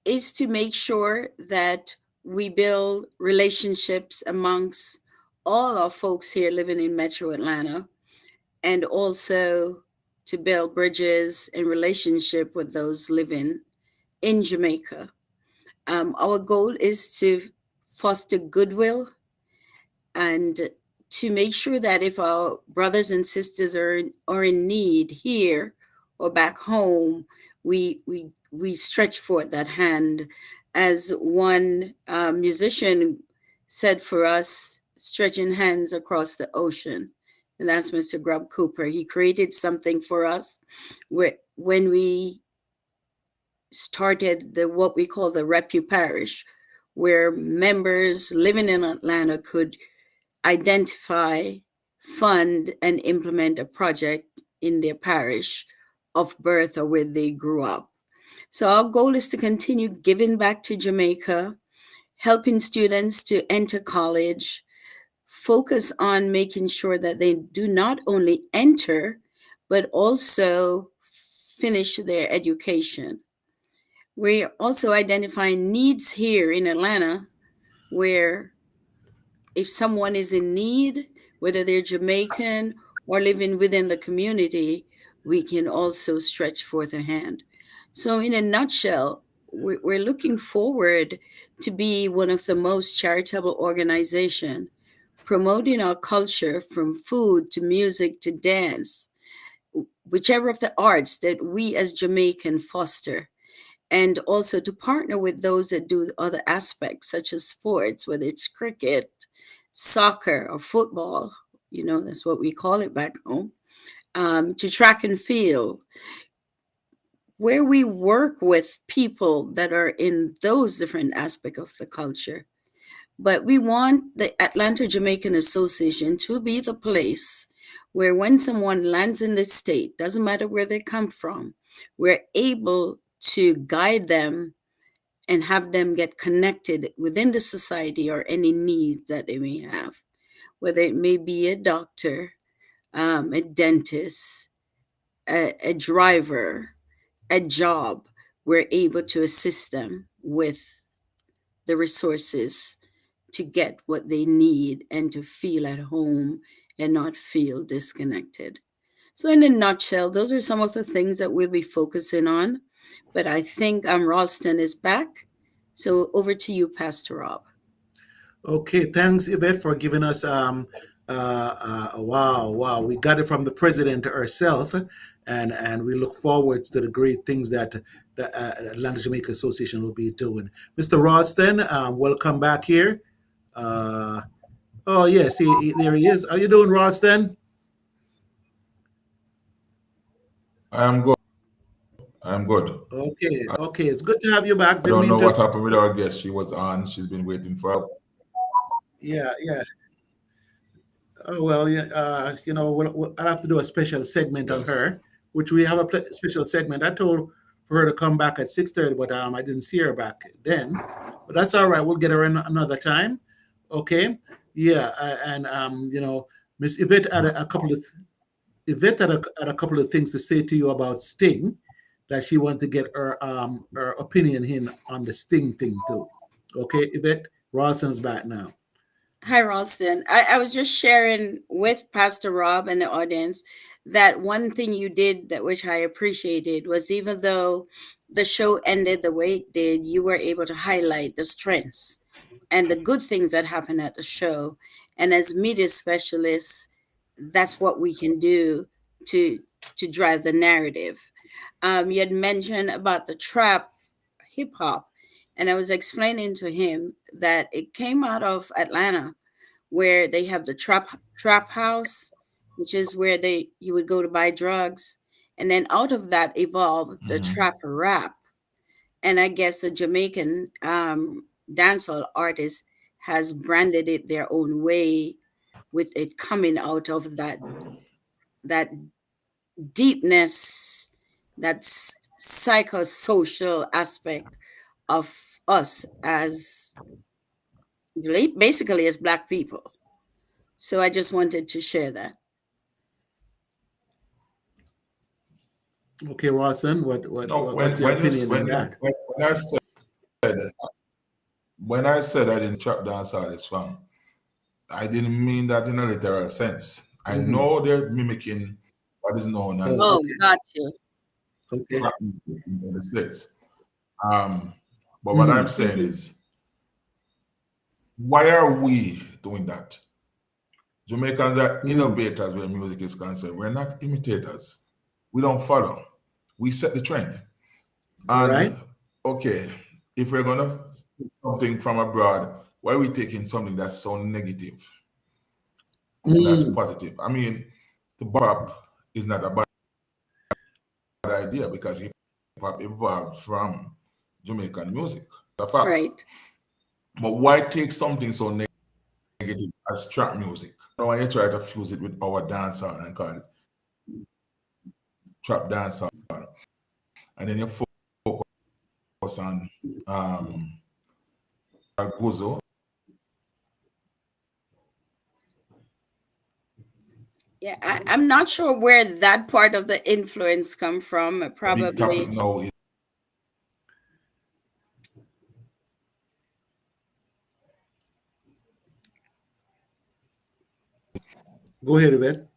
is to make sure that we build relationships amongst all our folks here living in Metro Atlanta, and also to build bridges and relationship with those living in Jamaica. Our goal is to foster goodwill and to make sure that if our brothers and sisters are in need here or back home, we stretch forth that hand. As one musician said for us, stretching hands across the ocean. And that's Mr. Grub Cooper. He created something for us where when we started the what we call the Repu Parish, where members living in Atlanta could identify, fund, and implement a project in their parish of birth or where they grew up. So our goal is to continue giving back to Jamaica, helping students to enter college, focus on making sure that they do not only enter, but also finish their education. We're also identifying needs here in Atlanta where if someone is in need, whether they're Jamaican or living within the community, we can also stretch forth a hand. So, in a nutshell, we're looking forward to be one of the most charitable organizations promoting our culture from food to music to dance, whichever of the arts that we as Jamaican foster, and also to partner with those that do other aspects such as sports, whether it's cricket, soccer, or football. That's what we call it back home. To track and field, where we work with people that are in those different aspects of the culture. But we want the Atlanta Jamaican Association to be the place where when someone lands in the state, doesn't matter where they come from, we're able to guide them and have them get connected within the society or any needs that they may have, whether it may be a doctor, a dentist, a driver, a job. We're able to assist them with the resources to get what they need and to feel at home and not feel disconnected. So, in a nutshell, those are some of the things that we'll be focusing on. But I think Ralston is back. So, over to you, Pastor Rob. Okay, thanks, Yvette, for giving us wow, we got it from the president herself, and we look forward to the great things that the Atlanta Jamaica Association will be doing. Mr. Ralston, welcome back here. Uh, oh yes, there he is. How you doing, Ralston? I am good. I am good. Okay, okay, it's good to have you back. I Didn't don't mean know to. what happened with our guest. She was on. She's been waiting for. Yeah, yeah. Oh well, yeah. I'll have to do a special segment on Yes. her, which we have a special segment. I told for her to come back at 6:30, but I didn't see her back then. But that's all right. We'll get her in another time. Okay. Yeah, and Miss Yvette had a couple of Yvette had a couple of things to say to you about Sting that she wanted to get her opinion in on the Sting thing too. Okay, Yvette, Ralston's back now. Hi, Ralston. I was just sharing with Pastor Rob and the audience that one thing you did that which I appreciated was, even though the show ended the way it did, you were able to highlight the strengths and the good things that happened at the show. And as media specialists, that's what we can do to to drive the narrative. You had mentioned about the trap hip hop, and I was explaining to him that it came out of Atlanta, where they have the trap house, which is where they you would go to buy drugs, and then out of that evolved the trap rap. And I guess the Jamaican dancehall artist has branded it their own way, with it coming out of that deepness, that psychosocial aspect of us as basically as Black people. So I just wanted to share that. Okay, Ralston, No, what's your opinion on that? when I said I didn't trap dance artists from, I didn't mean that in a literal sense. I Mhm. know they're mimicking what is known as Oh, Oh, okay, got you. okay. trap music in the States. Um, but what I'm Mhm. saying is, why are we doing that? Jamaicans are Mhm. innovators where music is concerned. We're not imitators. We don't follow. We set the trend. And Right? okay, if we're gonna something from abroad, why are we taking something that's so negative and that's Mm. positive? I mean, the pop is not a bad idea because hip hop evolved from Jamaican music. It's a fact. Right. But why take something so negative as trap music? Why you try to fuse it with our dancehall and call it trap dancehall? And then you focus on Guzo, Yeah, I'm not sure where that part of the influence come from. a big topic Probably. now is Go ahead, Yvette.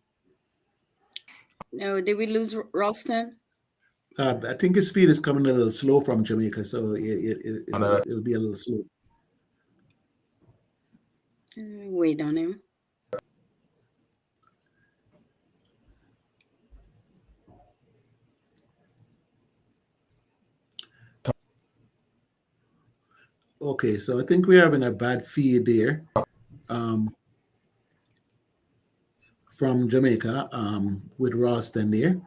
No, did we lose Ralston? I think his speed is coming a little slow from Jamaica, so on it'll be a little slow. Wait on him. Okay, so I think we're having a bad feed there um, from Jamaica with Ralston there.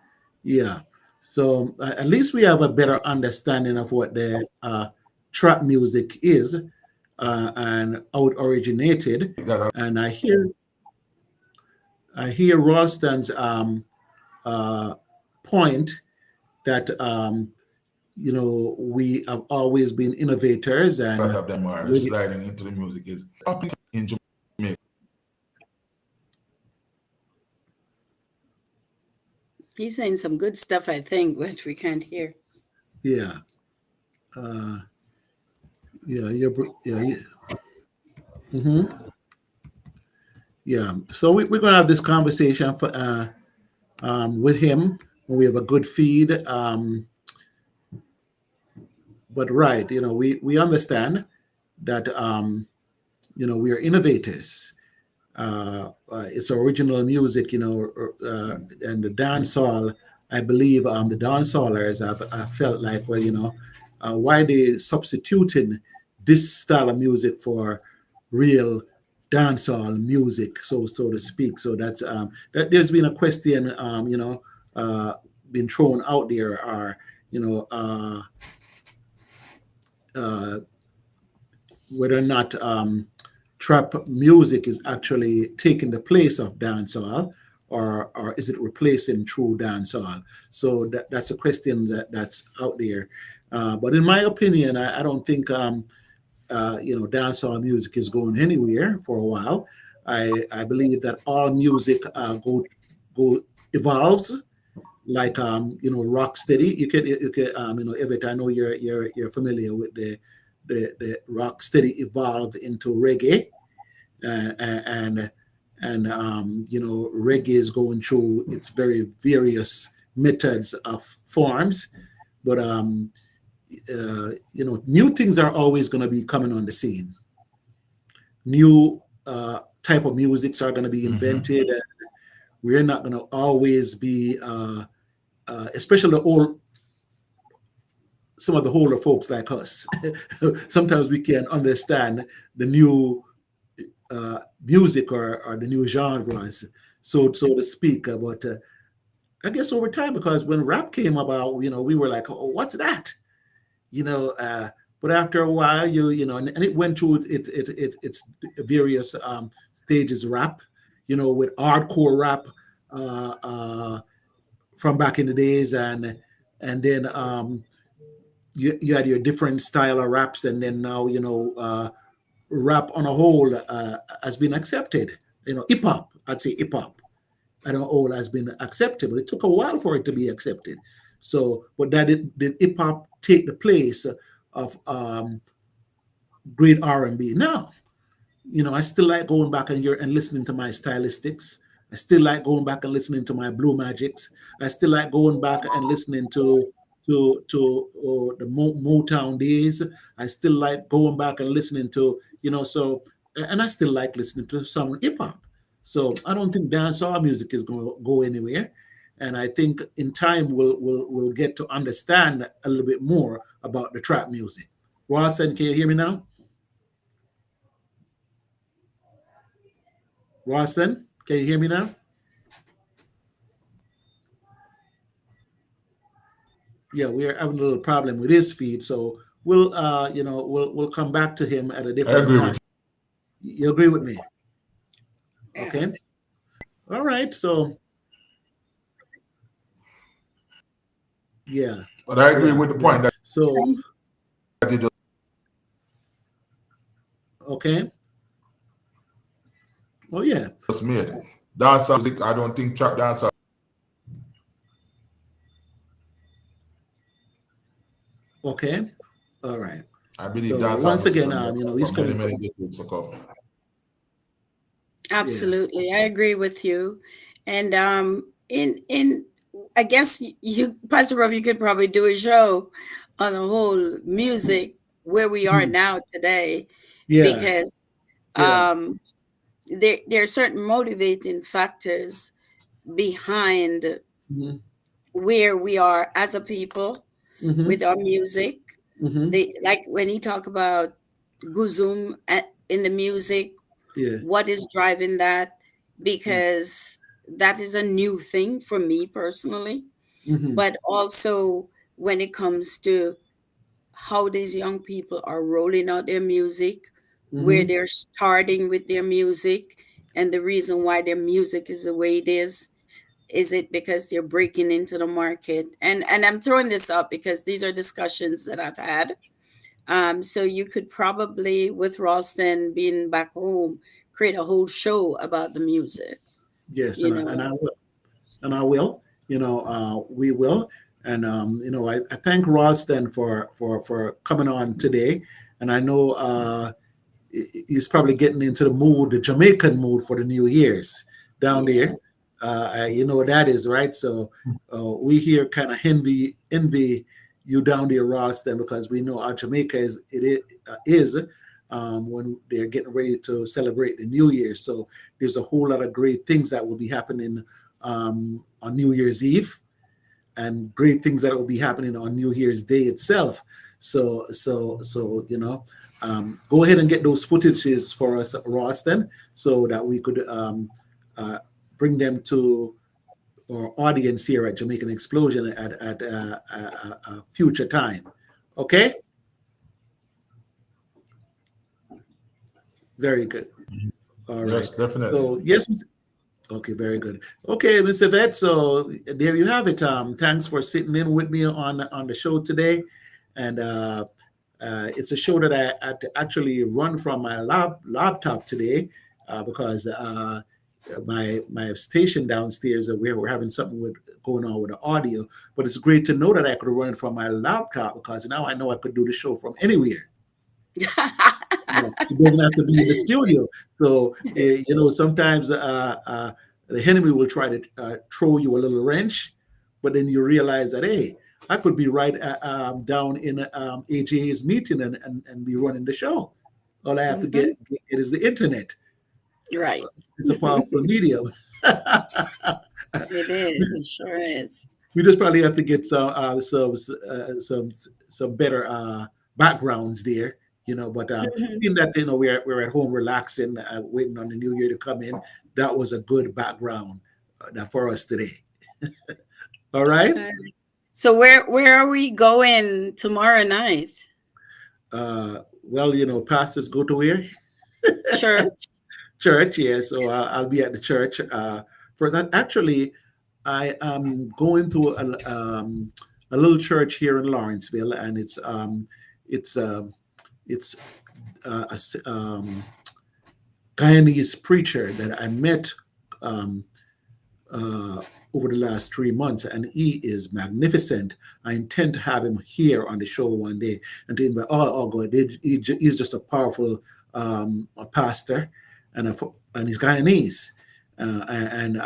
Yeah. So at least we have a better understanding of what the trap music is and how it originated. that And I hear Ralston's uh, point that we have always been innovators, a lot and of them are we, sliding into the music is up in Jamaica. He's saying some good stuff, I think, which we can't hear. yeah, uh, yeah, mhm, yeah. So we're gonna have this conversation with him when we have a good feed. But right, we understand that we are innovators. It's original music, and the dancehall. I believe the dancehallers have felt like, well, why they substituting this style of music for real dancehall music, so to speak. So that there's been a question, uh, been thrown out there, or you know, uh, uh, whether or not trap music is actually taking the place of dancehall, or is it replacing true dancehall? So that's a question that's out there. But in my opinion, I don't think dancehall music is going anywhere for a while. I believe that all music go evolves, like rock steady. You could Everett, I know you're familiar with the rock steady evolved into reggae, and reggae is going through its very various methods of forms, but new things are always going to be coming on the scene. New type of musics are going to be invented. And we're not going to always be, especially some of the older folks like us. Sometimes we can understand the new music or the new genres, so to speak. But I guess over time, because when rap came about, we were like, oh, what's that? But after a while, and it went through its various stages. Rap, with hardcore rap from back in the days, and then you had your different style of raps, and then now rap on a whole has been accepted. Hip hop, I'd say hip hop on a whole has been accepted, but it took a while for it to be accepted. So, but did hip hop take the place of great R&B? No. I still like going back and listening to my stylistics. I still like going back and listening to my Blue Magics. I still like going back and listening to the Motown days. I still like going back and listening to, and I still like listening to some hip hop. So I don't think dancehall music is going to go anywhere. And I think in time we'll get to understand a little bit more about the trap music. Ralston, can you hear me now? Ralston, can you hear me now? Yeah, we're having a little problem with his feed, so we'll come back to him at a I different agree time. with You agree with me? Okay. All right. So yeah. you. But I agree Yeah. with the Yeah. point that So you just okay. Oh yeah. made. Dancehall music, I don't think trap dancehall. Okay. All right. I believe So dancehall once music again, can be he's for many, coming from. many decades to come. Yeah. Absolutely, I agree with you. And in I guess you, Pastor Rob, you could probably do a show on the whole music where we are Mhm. now today, Yeah. because Yeah. there are certain motivating factors behind Hmm. where we are as a people Hmm. with our music. Hmm. They, like when he talk about Guzum in the music, Yeah. what is driving that, Yeah. because that is a new thing for me personally, Hmm. but also when it comes to how these young people are rolling out their music, where Hmm. they're starting with their music, and the reason why their music is the way it is it because they're breaking into the market? And I'm throwing this up because these are discussions that I've had. So you could probably, with Ralston being back home, create a whole show about the music, Yes, you and know. I will. And I will. We will. And I thank Ralston for coming on today. And I know he's probably getting into the mood, the Jamaican mood for the New Year's down Yeah. there. You know what that is, right? So we here kind of envy you down there, Ralston, because we know how Jamaica is when they're getting ready to celebrate the New Year. So there's a whole lot of great things that will be happening on New Year's Eve, and great things that will be happening on New Year's Day itself. So go ahead and get those footages for us, Ralston, so that we could uh, bring them to our audience here at Jamaican Explosion at a future time. Okay, very good. All right. Yes, definitely. So yes, okay, very good. Okay, Mr. Vet. So there you have it. Thanks for sitting in with me on the show today, and it's a show that I had to actually run from my laptop today because my station downstairs, where we're having something with going on with the audio. But it's great to know that I could run it from my laptop, because now I know I could do the show from anywhere. It doesn't have to be in the studio. So sometimes the enemy will try to throw you a little wrench, but then you realize that, hey, I could be right down in AJ's meeting and be running the show. All I have to get is the internet. Right. It's a powerful medium. It is. It sure is. We just probably have to get some better backgrounds there, But seeing that we're at home relaxing, waiting on the new year to come in, that was a good background for us today. All right. So where are we going tomorrow night? Well, pastors go to where? Church. Church, yeah. So I'll be at the church for that. Actually, I am going to a little church here in Lawrenceville, and it's a Guyanese preacher that I met over the last 3 months, and he is magnificent. I intend to have him here on the show one day, and to invite God. He's just a powerful a pastor, and he's Guyanese. And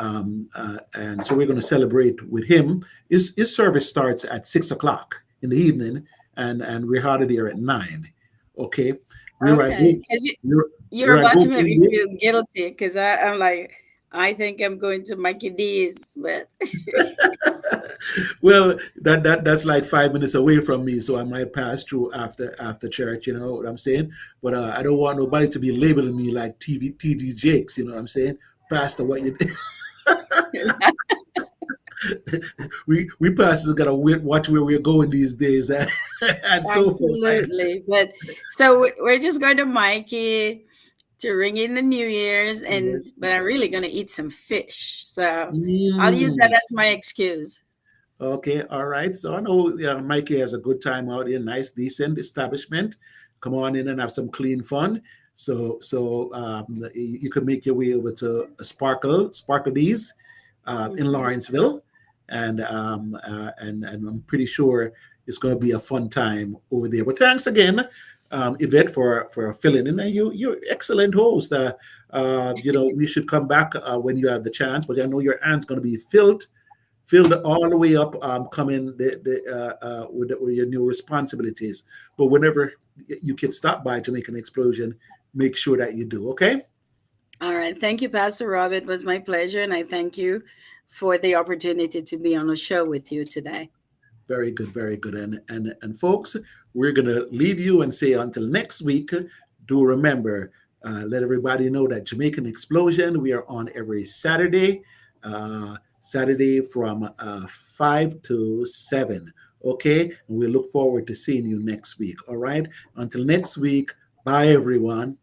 so we're going to celebrate with him. His service starts at 6:00 in the evening, and we're out of there at 9. Okay. You're about to make me feel guilty, because I'm like, I think I'm going to Mikey D's, but well, that's like 5 minutes away from me, so I might pass through after church. You know what I'm saying? But I don't want nobody to be labeling me like TD Jakes. You know what I'm saying? Pastor, what you we pastors gotta watch where we're going these days, and absolutely. So but so we're just going to Mikey to ring in the New Year's, but I'm really gonna eat some fish, so I'll use that as my excuse. Okay, all right. So I know Mikey has a good time out here, nice, decent establishment. Come on in and have some clean fun. So you could make your way over to Sparkle D's in Lawrenceville, and I'm pretty sure it's going to be a fun time over there. But thanks again, Yvette, for filling in. And you're excellent host. We should come back when you have the chance. But I know your hand's going to be filled all the way up, coming with your new responsibilities. But whenever you can stop by Jamaican Explosion, make sure that you do, okay? All right. Thank you, Pastor Rob. It was my pleasure, and I thank you for the opportunity to be on the show with you today. Very good, very good. And folks, we're going to leave you and say until next week, do remember, let everybody know that Jamaican Explosion, we are on every Saturday from 5 to 7, okay? And we look forward to seeing you next week, all right? Until next week, bye, everyone.